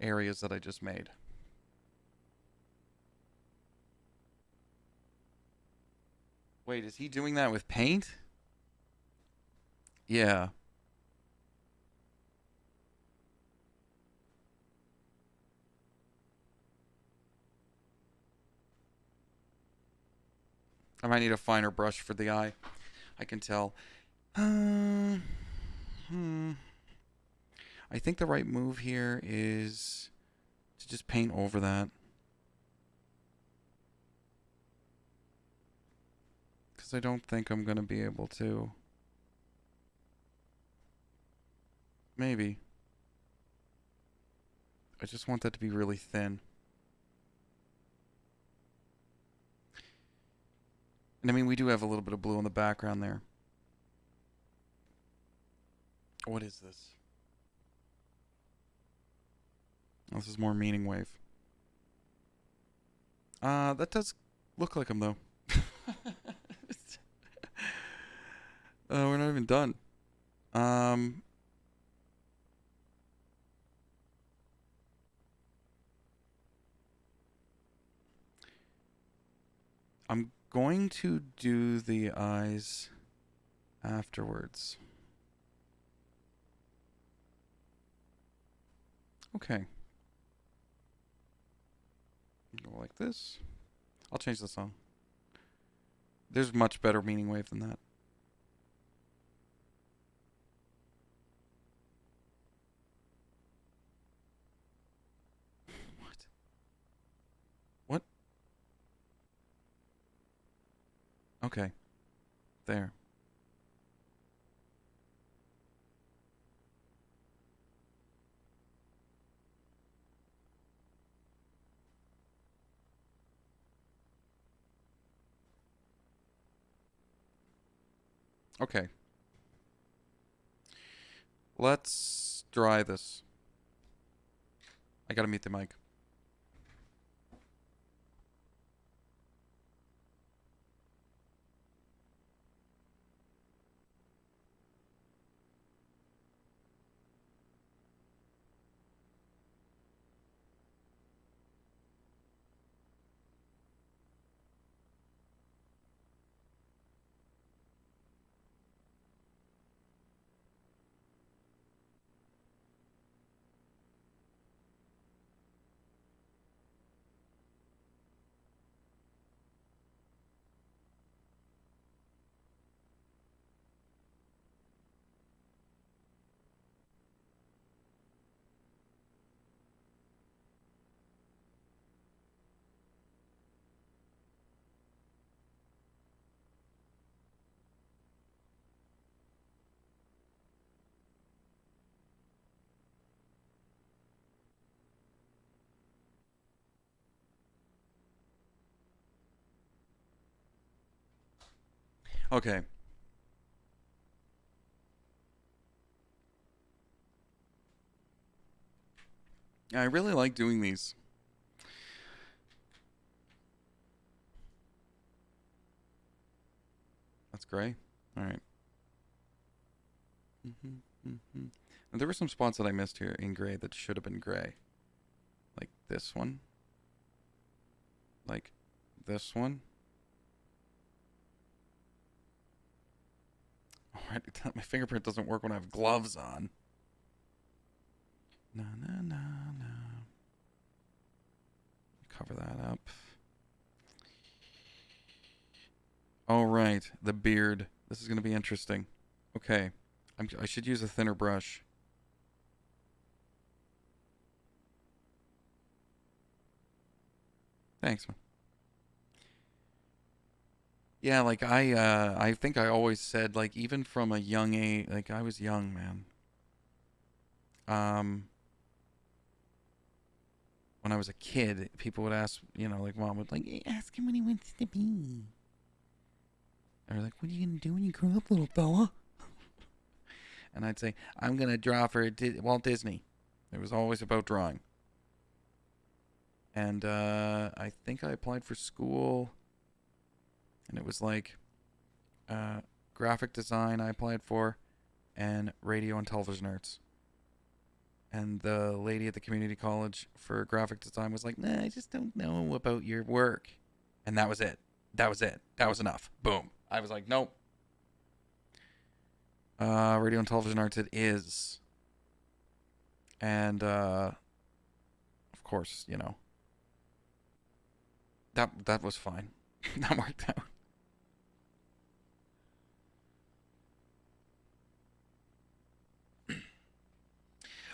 areas that I just made. Wait, is he doing that with paint? Yeah. I might need a finer brush for the eye. I can tell. Uh, hmm. I think the right move here is to just paint over that. Because I don't think I'm going to be able to. Maybe. I just want that to be really thin. And I mean, we do have a little bit of blue in the background there. What is this? Oh, this is more meaning wave. That does look like him though. We're not even done. Um, I'm going to do the eyes afterwards. Okay. Go like this. I'll change the song. There's much better meaning wave than that. What? What? Okay. There. Okay. Let's dry this. I gotta mute the mic. Okay. I really like doing these. That's gray. All right. And there were some spots that I missed here in gray that should have been gray. Like this one. Like this one. All right, my fingerprint doesn't work when I have gloves on. No, no, no, no. Cover that up. All right, the beard. This is going to be interesting. Okay, I should use a thinner brush. Thanks, man. Yeah, like I think I always said, like, even from a young age, like I was young, man. Um, when I was a kid, people would ask, like mom would like, "Hey, ask him what he wants to be." Or like, "What are you gonna do when you grow up, little fella?" And I'd say, "I'm gonna draw for Walt Disney." It was always about drawing. And I think I applied for school, and it was like graphic design I applied for, and radio and television arts. And the lady at the community college for graphic design was like, "Nah, I just don't know about your work." And that was it. That was it. That was enough. Boom. I was like, nope. Radio and television arts it is. And of course, that was fine. That worked out.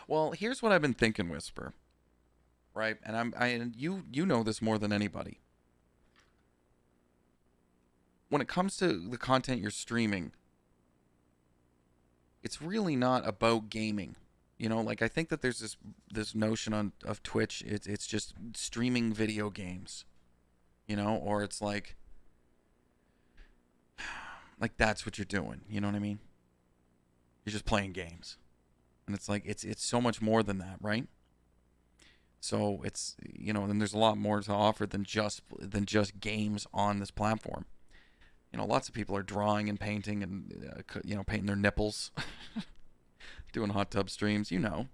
Well, here's what I've been thinking, Whisper. Right? And you know this more than anybody. When it comes to the content you're streaming, it's really not about gaming. Like I think that there's this notion of Twitch. It's just streaming video games. Or it's like that's what you're doing. You know what I mean? You're just playing games, and it's like it's so much more than that, right? So it's then there's a lot more to offer than just games on this platform. Lots of people are drawing and painting and painting their nipples, doing hot tub streams. There's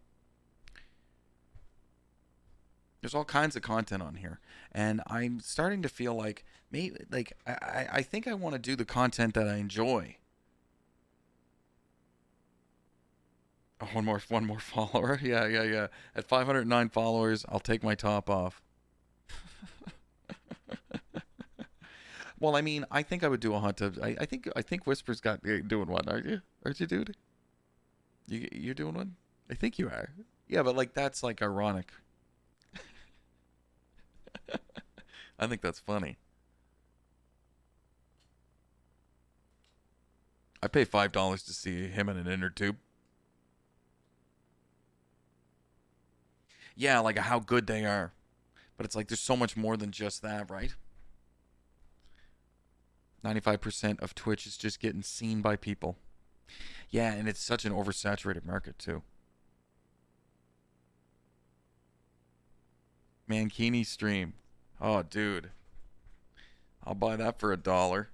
all kinds of content on here, and I'm starting to feel like maybe I think I want to do the content that I enjoy. Oh, one more follower. Yeah. At 509 followers, I'll take my top off. Well, I mean, I think I would do a hot tub. I think Whisper's got doing one, aren't you? Aren't you, dude? You're doing one? I think you are. Yeah, but that's ironic. I think that's funny. I pay $5 to see him in an inner tube. Yeah, like how good they are. But it's like there's so much more than just that, right? 95% of Twitch is just getting seen by people. Yeah, and it's such an oversaturated market too. Mankini stream. Oh, dude. I'll buy that for $1.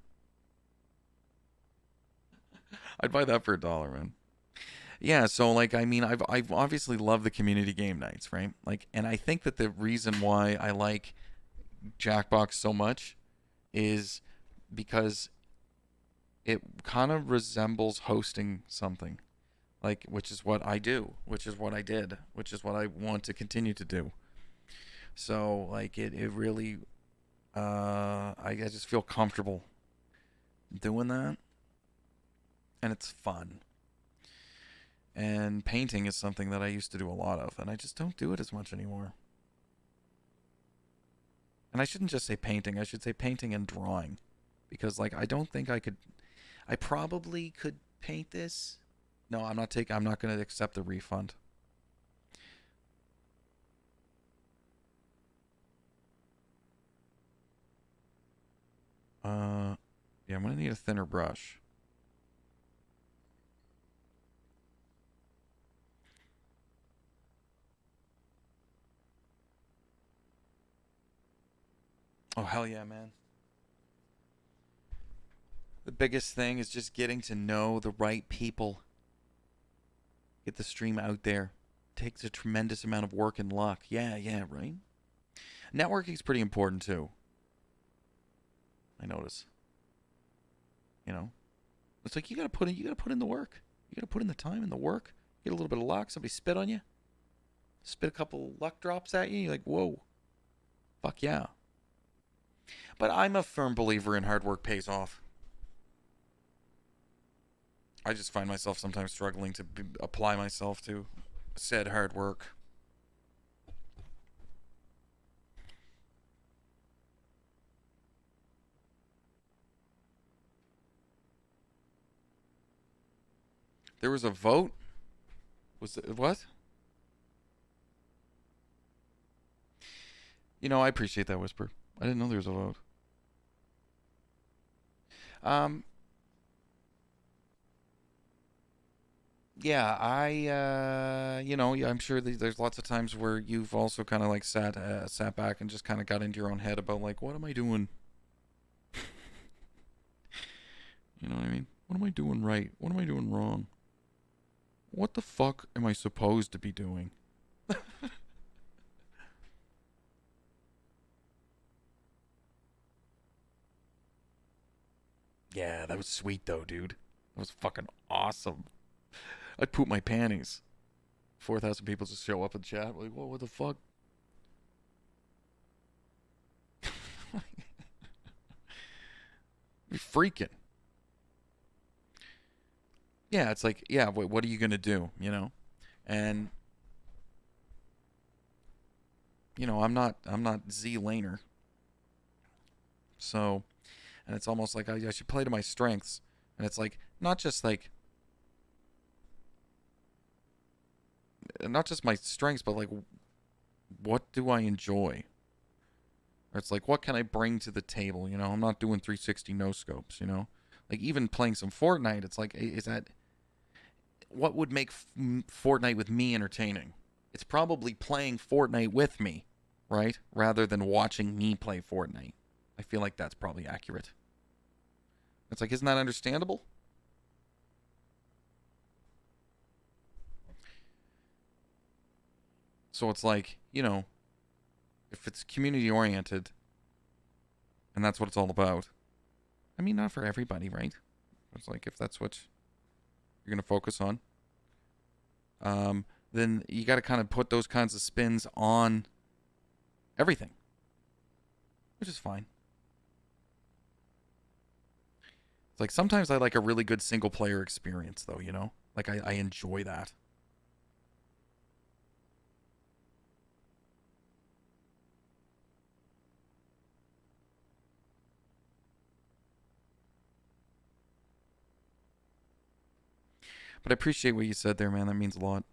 I'd buy that for $1, man. Yeah, so I mean, I've obviously loved the community game nights, right? And I think that the reason why I like Jackbox so much is because it kind of resembles hosting something, which is what I do, which is what I did, which is what I want to continue to do. So it really, I just feel comfortable doing that, and it's fun. And painting is something that I used to do a lot of, and I just don't do it as much anymore. And I shouldn't just say painting, I should say painting and drawing. Because I don't think I could. I probably could paint this. No, I'm not going to accept the refund. Yeah, I'm going to need a thinner brush. Oh, hell yeah, man. The biggest thing is just getting to know the right people. Get the stream out there. Takes a tremendous amount of work and luck. Yeah, yeah, right? Networking's pretty important too. I notice. You know? It's like you gotta put in the work. You gotta put in the time and the work. Get a little bit of luck. Somebody spit on you. Spit a couple luck drops at you. You're like, whoa. Fuck yeah. But I'm a firm believer in hard work pays off. I just find myself sometimes struggling to apply myself to said hard work. There was a vote? Was it what? I appreciate that, Whisper. I didn't know there was a vote. Um, yeah, yeah, I'm sure there's lots of times where you've also kind of like sat back and just kind of got into your own head about like, what am I doing? You know what I mean? What am I doing right? What am I doing wrong? What the fuck am I supposed to be doing? Yeah, that was sweet though, dude. That was fucking awesome. I'd poop my panties. 4,000 people just show up and chat. Like, what the fuck? You're freaking. Yeah, it's like, yeah, what are you gonna do? And I'm not Z Laner. So, and it's almost like I should play to my strengths. And it's like not just my strengths, but like what do I enjoy? Or it's like what can I bring to the table? I'm not doing 360 no scopes. Like even playing some Fortnite, it's like is that what would make Fortnite with me entertaining? It's probably playing Fortnite with me, right? Rather than watching me play Fortnite. I feel like that's probably accurate. It's like, isn't that understandable? So it's like, if it's community oriented and that's what it's all about. I mean, not for everybody, right? It's like if that's what you're going to focus on, then you got to kind of put those kinds of spins on everything, which is fine. It's like sometimes I like a really good single player experience, though, Like I enjoy that. But I appreciate what you said there, man. That means a lot.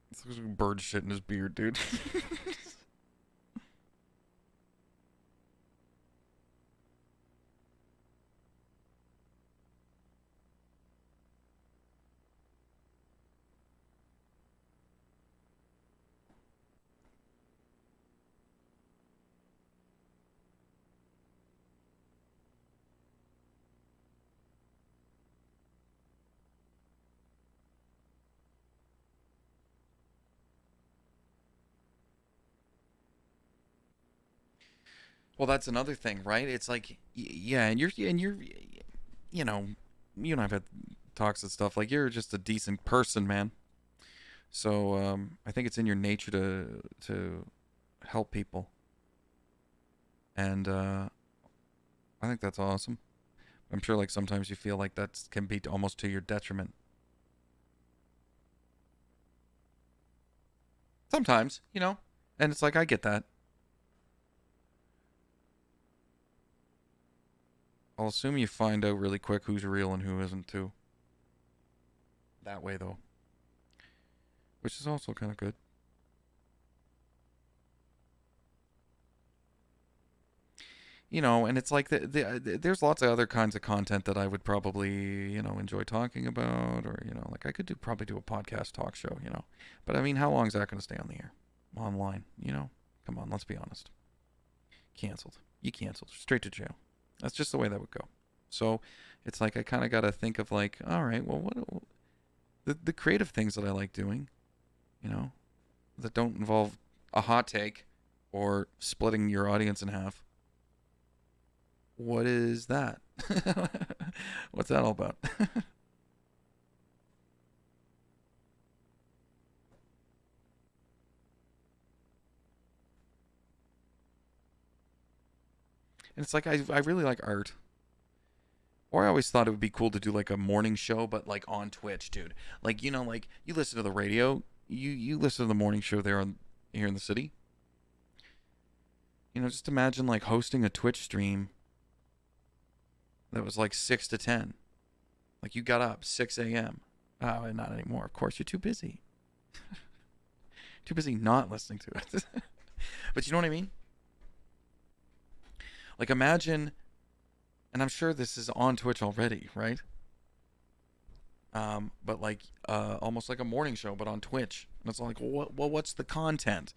It's like bird shit in his beard, dude. Well, that's another thing, right? It's like, yeah, and you're, you know, you and I've had talks and stuff. Like, you're just a decent person, man. So, I think it's in your nature to help people, and I think that's awesome. I'm sure, like sometimes you feel like that can be almost to your detriment. Sometimes, and it's like I get that. I'll assume you find out really quick who's real and who isn't too. That way, though, which is also kind of good. you know, and it's like there's lots of other kinds of content that I would probably, you know, enjoy talking about, or, you know, like I could probably do a podcast talk show, you know. But I mean, how long is that going to stay on the air, online? You know, come on, let's be honest. Canceled. You canceled. Straight to jail. That's just the way that would go. So it's like I kind of got to think of like, all right, well, what the creative things that I like doing, you know, that don't involve a hot take or splitting your audience in half. What is that? What's that all about? And it's like I really like art. Or I always thought it would be cool to do like a morning show, but like on Twitch, dude. Like, you know, like you listen to the radio, you listen to the morning show there on here in the city. You know, just imagine like hosting a Twitch stream that was like 6 to 10. Like you got up 6 a.m. Oh, not anymore. Of course, you're too busy. Too busy not listening to it. But you know what I mean? Like imagine, and I'm sure this is on Twitch already, right? But like almost like a morning show, but on Twitch. And it's like, well, what's the content?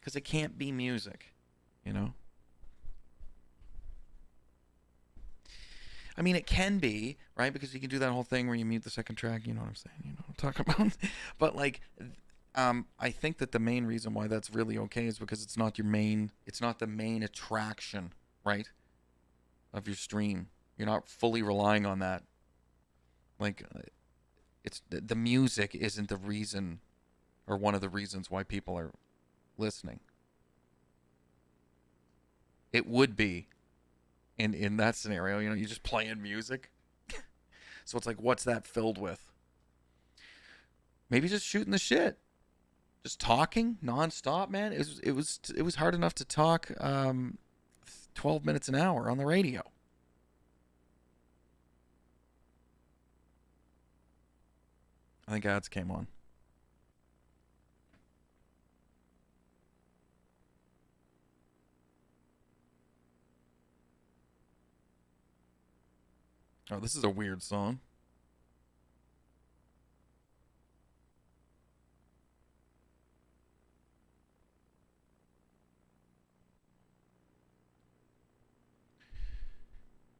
Because it can't be music, you know. I mean, it can be, right? Because you can do that whole thing where you mute the second track. You know what I'm saying? You know what I'm talking about. But like, I think that the main reason why that's really okay is because it's not your main. It's not the main attraction, right? Of your stream. You're not fully relying on that. Like, it's the music isn't the reason, or one of the reasons why people are listening. It would be in that scenario, you know, you're just playing music. So it's like, what's that filled with? Maybe just shooting the shit, just talking nonstop, man. It was hard enough to talk 12 minutes an hour on the radio. I think ads came on. Oh, this is a weird song.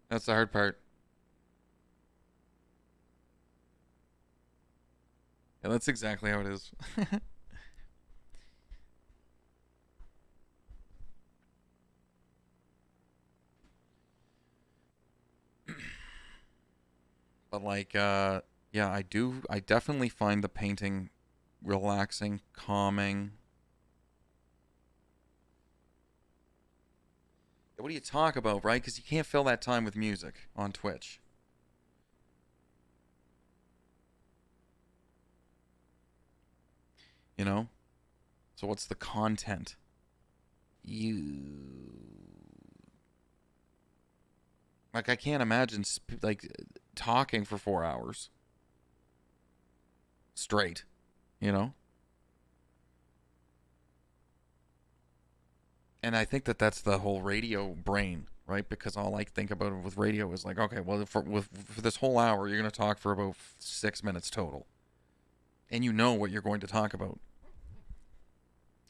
That's the hard part. Yeah, that's exactly how it is. But like, yeah, I definitely find the painting relaxing, calming. What do you talk about, right? Because you can't fill that time with music on Twitch. You know? So what's the content? You like I can't imagine like talking for 4 hours straight, you know? And I think that that's the whole radio brain, right? Because all I think about with radio is like, okay, well, for this whole hour, you're going to talk for about 6 minutes total. And you know what you're going to talk about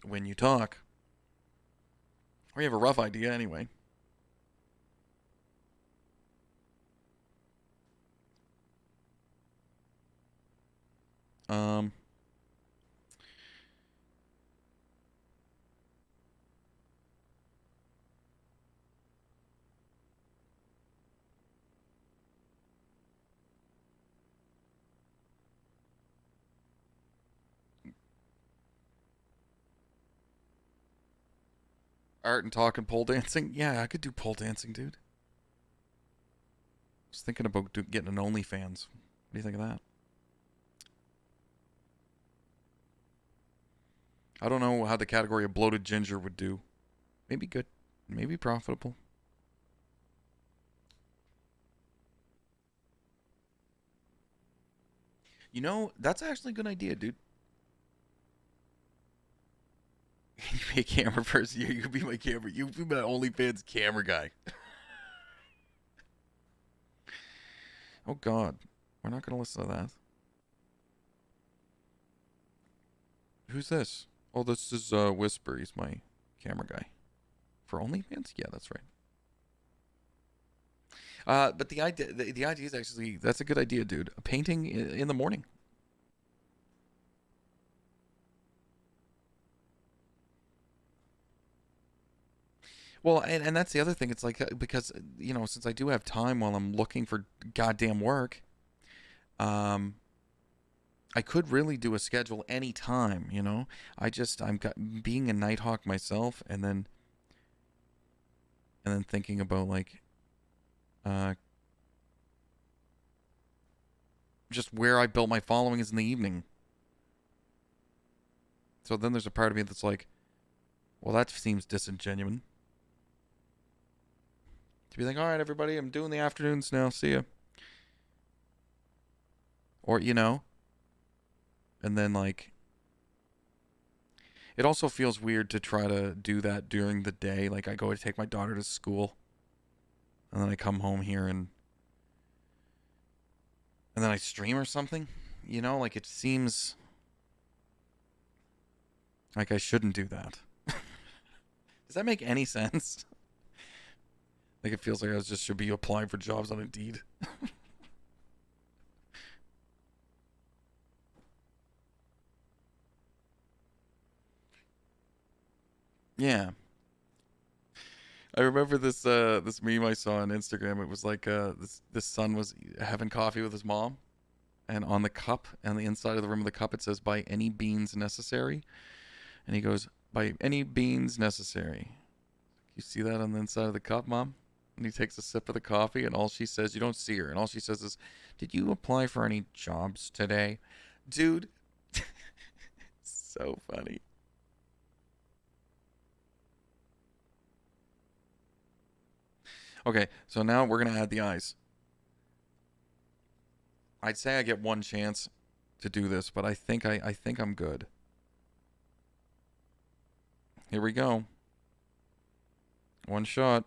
when you talk. Or you have a rough idea anyway. Um, art and talk and pole dancing. Yeah, I could do pole dancing, dude. I was thinking about getting an OnlyFans. What do you think of that? I don't know how the category of bloated ginger would do. Maybe good. Maybe profitable. You know, that's actually a good idea, dude. Can you be a camera person? You could be my camera. You could be my OnlyFans camera guy. Oh God, we're not gonna listen to that. Who's this? Oh, this is Whisper. He's my camera guy for OnlyFans. Yeah, that's right. But the idea is actually that's a good idea, dude. A painting in the morning. Well, and that's the other thing. It's like because since I do have time while I'm looking for goddamn work, um, I could really do a schedule any time. Being a Nighthawk myself, and then thinking about like uh, just where I built my following is in the evening. So then there's a part of me that's like, well, that seems disingenuous. To be like, all right, everybody, I'm doing the afternoons now. See ya. Or, and then like, it also feels weird to try to do that during the day. Like, I go to take my daughter to school, and then I come home here and then I stream or something. Like it seems like I shouldn't do that. Does that make any sense? Like it feels like I just should be applying for jobs on Indeed. Yeah. I remember this meme I saw on Instagram. It was like this son was having coffee with his mom, and on the cup, and the inside of the rim of the cup, it says "by any beans necessary," and he goes, "By any beans necessary." You see that on the inside of the cup, Mom? And he takes a sip of the coffee, and all she says, you don't see her, and all she says is, "Did you apply for any jobs today?" Dude, so funny. Okay, so now we're gonna add the eyes. I'd say I get one chance to do this, but I think I'm good. Here we go. One shot.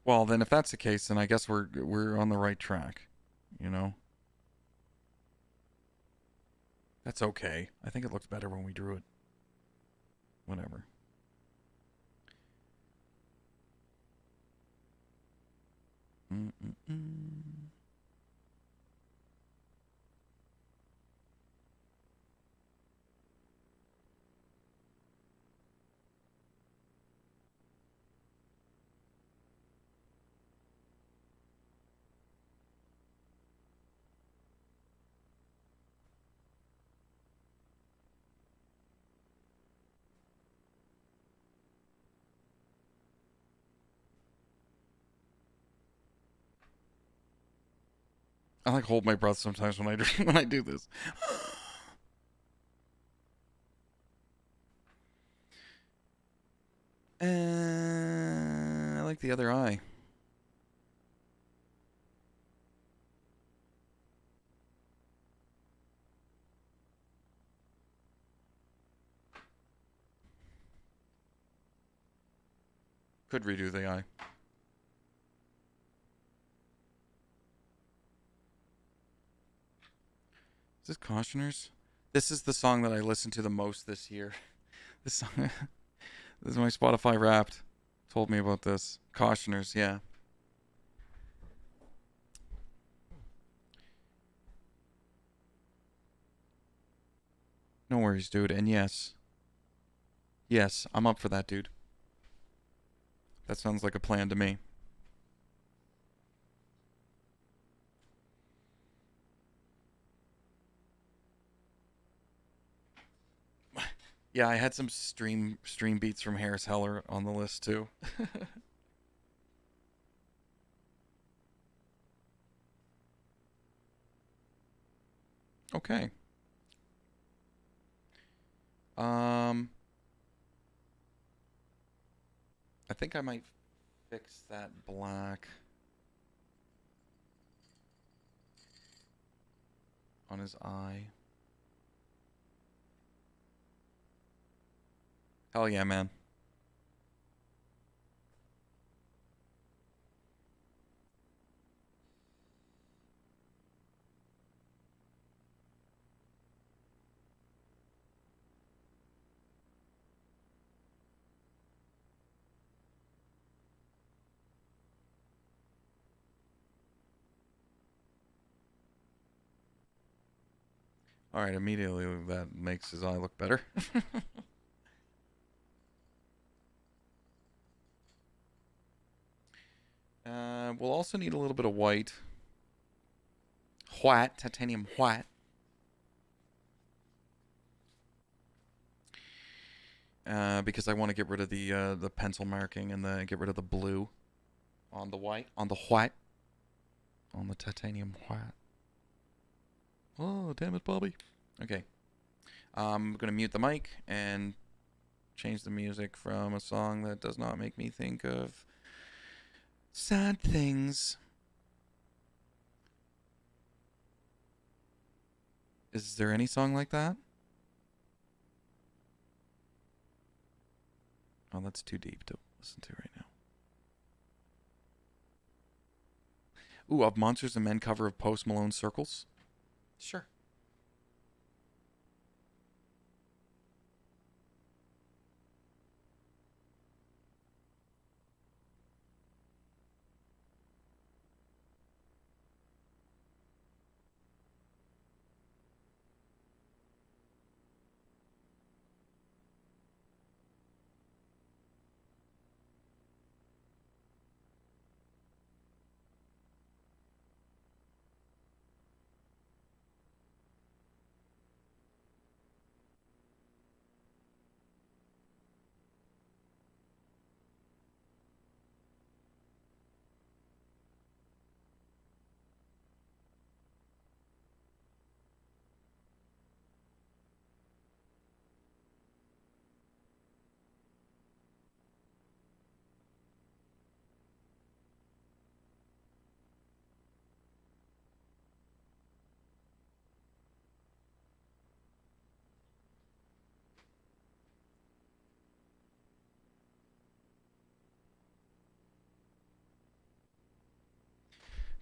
Well, then if that's the case, then I guess we're on the right track. You know? That's okay. I think it looks better when we drew it. Whatever. Mm-mm-mm. I like hold my breath sometimes when I when I do this. I like the other eye. Could redo the eye. Is this Cautioners? This is the song that I listened to the most this year. This song, this is my Spotify Wrapped. Told me about this. Cautioners, yeah. No worries, dude. And yes, I'm up for that, dude. That sounds like a plan to me. Yeah, I had some stream beats from Harris Heller on the list too. Okay. Um, I think I might fix that black on his eye. Hell yeah, man. All right, immediately that makes his eye look better. We'll also need a little bit of white. White, titanium white. Because I want to get rid of the pencil marking and get rid of the blue on the white, on the titanium white. Oh, damn it, Bobby. Okay. I'm going to mute the mic and change the music from a song that does not make me think of sad things. Is there any song like that? Oh, that's too deep to listen to right now. Ooh, a Monsters and Men cover of Post Malone Circles? Sure.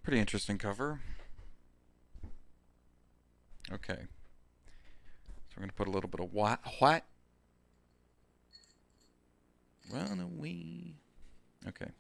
Pretty interesting cover. Okay. So we're going to put a little bit of what? Run away. Okay.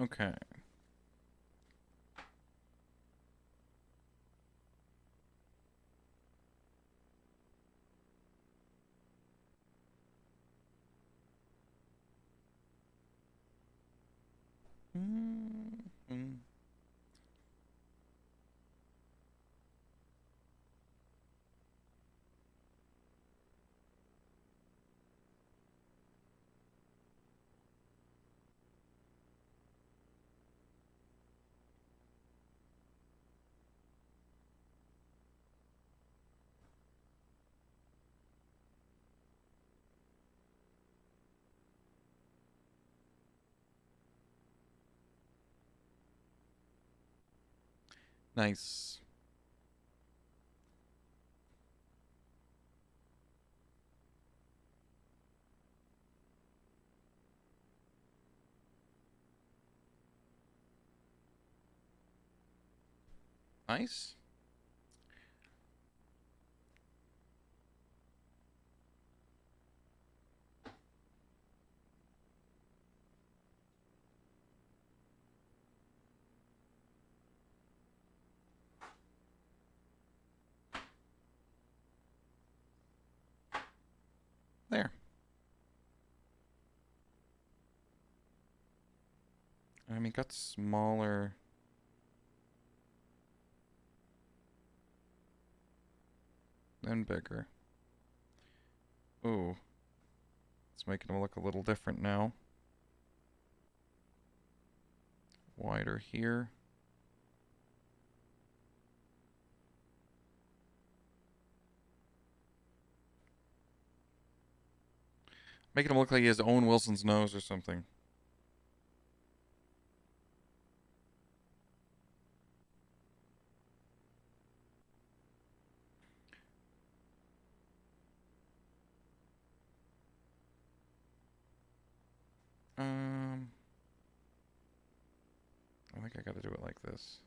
Okay. Mm-hmm. Nice. Nice. There. I mean, it got smaller. Then bigger. Ooh. It's making them look a little different now. Wider here. Making him look like he has Owen Wilson's nose or something. I think I gotta do it like this.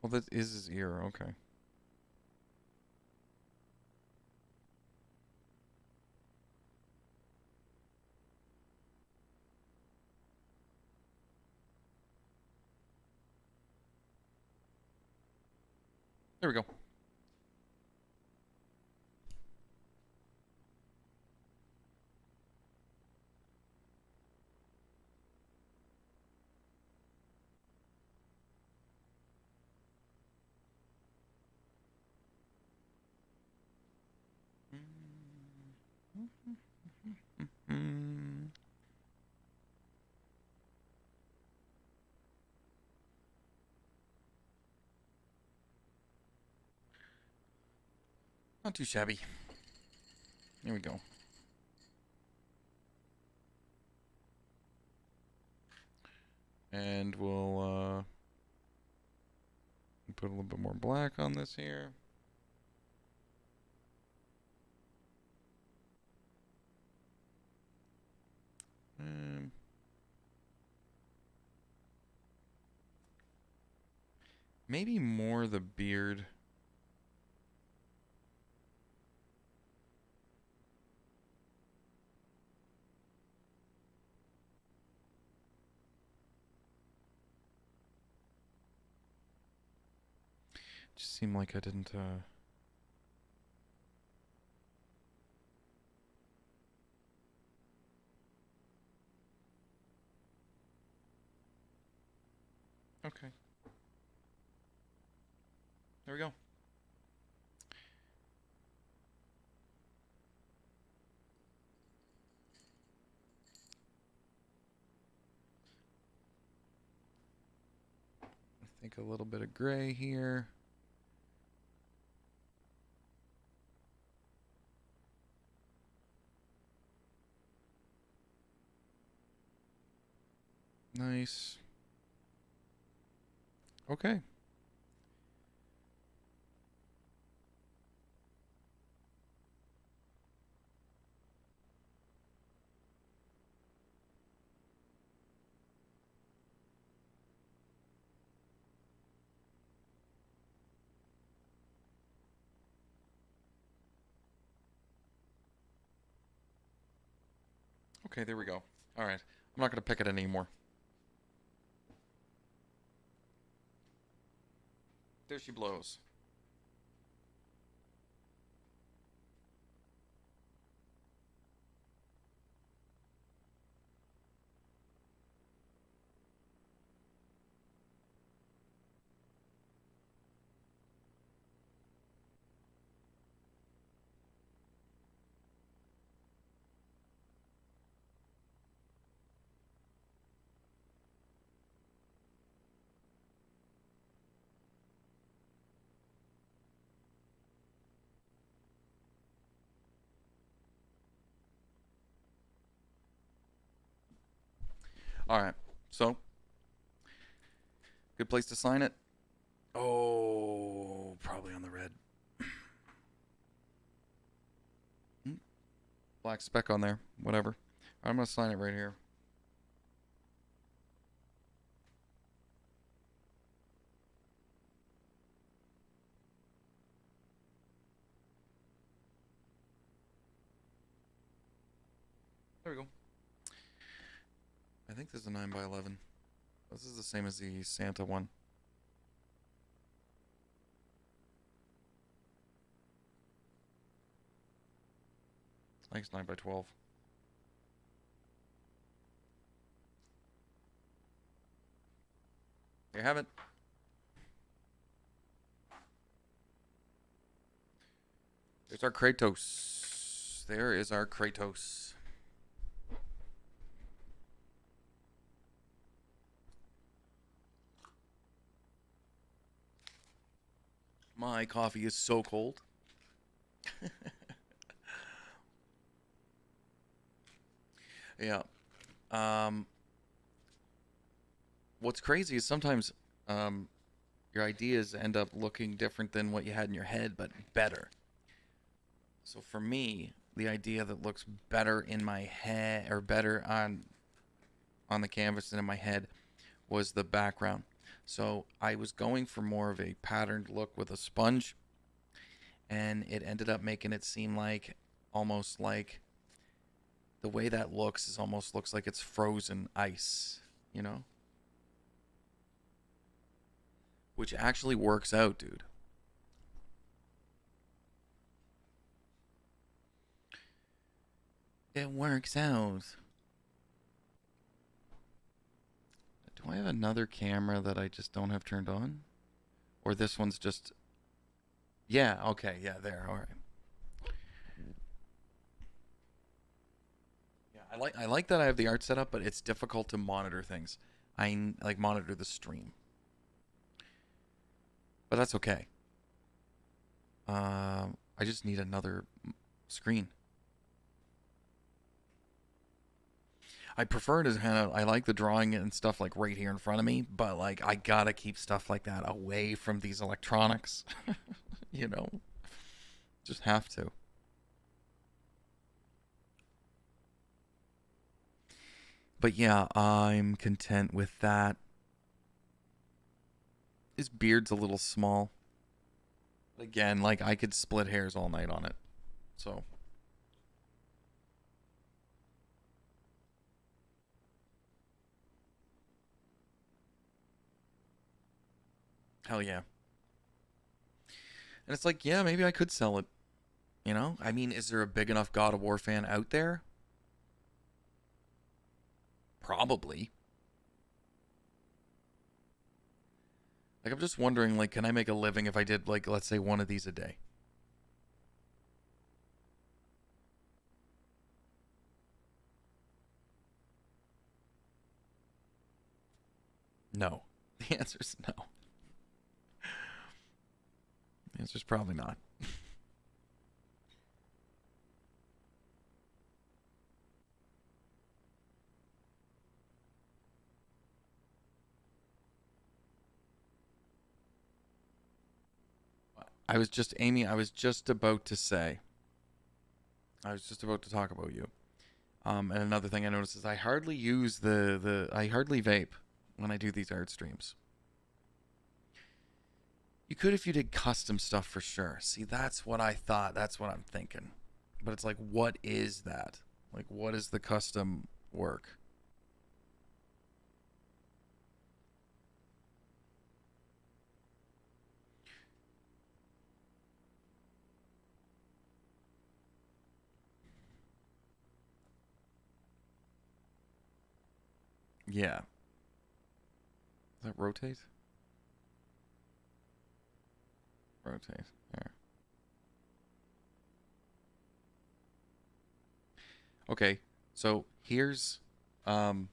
Well, that is his ear. Okay. There we go. Not too shabby. Here we go. And we'll put a little bit more black on this here. Maybe more the beard. Just seemed like I didn't, Okay. There we go. I think a little bit of gray here. Nice. Okay. Okay, there we go. All right. I'm not going to pick it anymore. There she blows. All right. So, good place to sign it. Oh, probably on the red. Black speck on there. Whatever. I'm going to sign it right here. There we go. I think this is a 9 by 11. This is the same as the Santa one. I think it's 9 by 12. There you have it. There's our Kratos. There is our Kratos. My coffee is so cold. Yeah. What's crazy is sometimes your ideas end up looking different than what you had in your head, but better. So for me, the idea that looks better in my head or better on the canvas than in my head was the background. So I was going for more of a patterned look with a sponge, and it ended up making it seem like almost like the way that looks is almost looks like it's frozen ice, you know? Which actually works out, dude. It works out. Do I have another camera that I just don't have turned on? Or this one's just... Yeah, okay, yeah, there, alright. Yeah, I like that I have the art set up, but it's difficult to monitor things. I like monitor the stream. But that's okay. I just need another screen. I prefer to kind of, I like the drawing and stuff like right here in front of me, but like I gotta keep stuff like that away from these electronics. You know, just have to. But yeah, I'm content with that. His beard's a little small. Again, like I could split hairs all night on it. So. Hell yeah. And it's like, yeah, maybe I could sell it. You know? I mean, is there a big enough God of War fan out there? Probably. Like, I'm just wondering, like, can I make a living if I did, like, let's say one of these a day? No. The answer's no. The answer's probably not. I was just, Amy, I was just about to say, I was just about to talk about you. And another thing I noticed is I hardly use I hardly vape when I do these art streams. You could if you did custom stuff for sure. See, that's what I thought. That's what I'm thinking. But it's like, what is that? Like, what is the custom work? Yeah. Does that rotate? Rotate. There. Okay. So here's the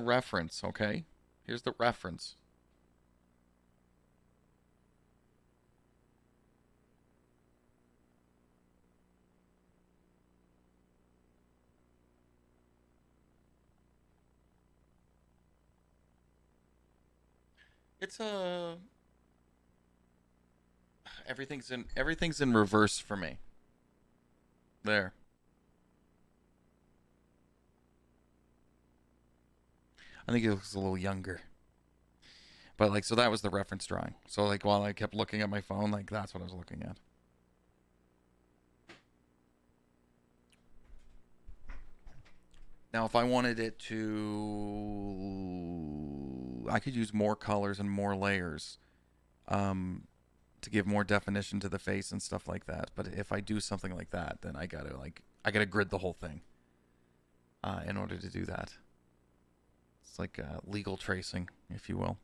reference, okay? Here's the reference. It's everything's in reverse for me. There. I think he looks a little younger. But like, so that was the reference drawing. So like, while I kept looking at my phone, like that's what I was looking at. Now, if I wanted it to, I could use more colors and more layers, to give more definition to the face and stuff like that. But if I do something like that, then I gotta grid the whole thing, in order to do that. It's like legal tracing, if you will.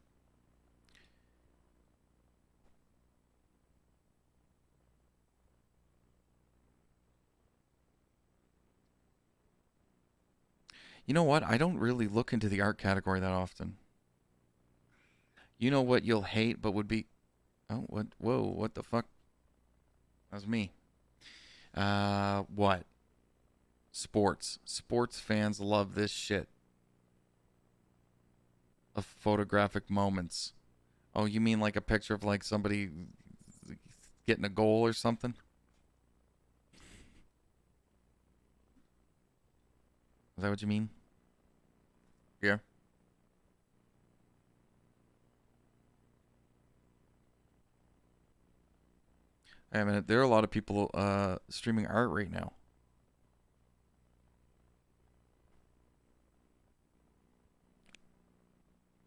You know what? I don't really look into the art category that often. You know what you'll hate, but would be. Oh, what? Whoa, what the fuck? That was me. What? Sports. Sports fans love this shit. Of photographic moments. Oh, you mean like a picture of like somebody getting a goal or something? Is that what you mean? Yeah. I mean, there are a lot of people streaming art right now.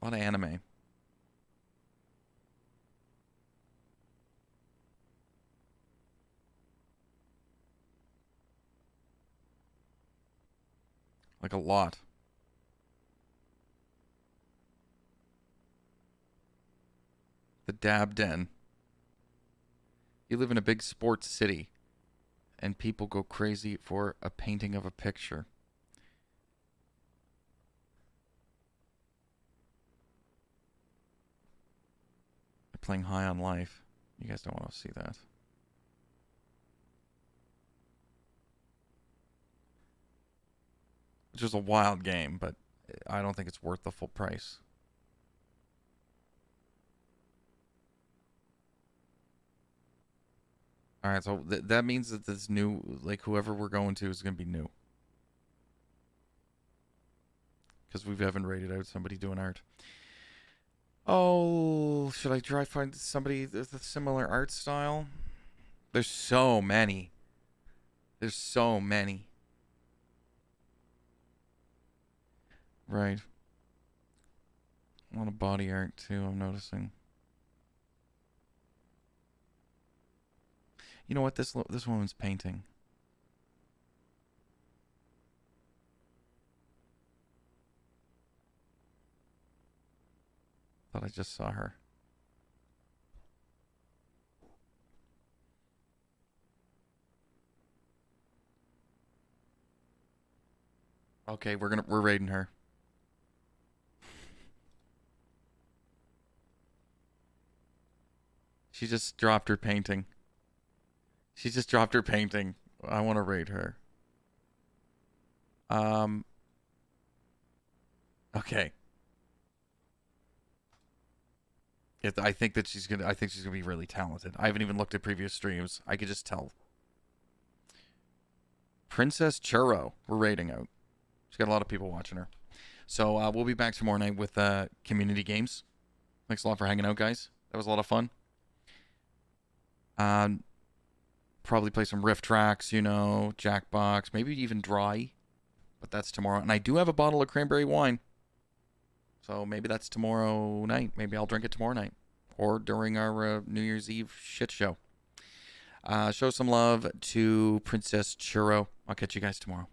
A lot of anime. Like a lot. The Dab Den. You live in a big sports city, and people go crazy for a painting of a picture. They're playing High on Life. You guys don't want to see that. Which is a wild game, but I don't think it's worth the full price. All right, so that means that this new, like whoever we're going to is going to be new. Because we haven't rated out somebody doing art. Oh, should I try find somebody with a similar art style? There's so many. There's so many. Right. A lot of body art too, I'm noticing. You know what? This woman's painting. Thought I just saw her. Okay, we're raiding her. She just dropped her painting. She just dropped her painting. I want to raid her. Um. Okay. I think that she's gonna. I think she's gonna be really talented. I haven't even looked at previous streams. I could just tell. Princess Churro. We're raiding out. She's got a lot of people watching her. So we'll be back tomorrow night with community games. Thanks a lot for hanging out, guys. That was a lot of fun. Probably play some riff tracks, you know, Jackbox, maybe even Dry. But that's tomorrow. And I do have a bottle of cranberry wine. So maybe that's tomorrow night. Maybe I'll drink it tomorrow night. Or during our New Year's Eve shit show. Show some love to Princess Churro. I'll catch you guys tomorrow.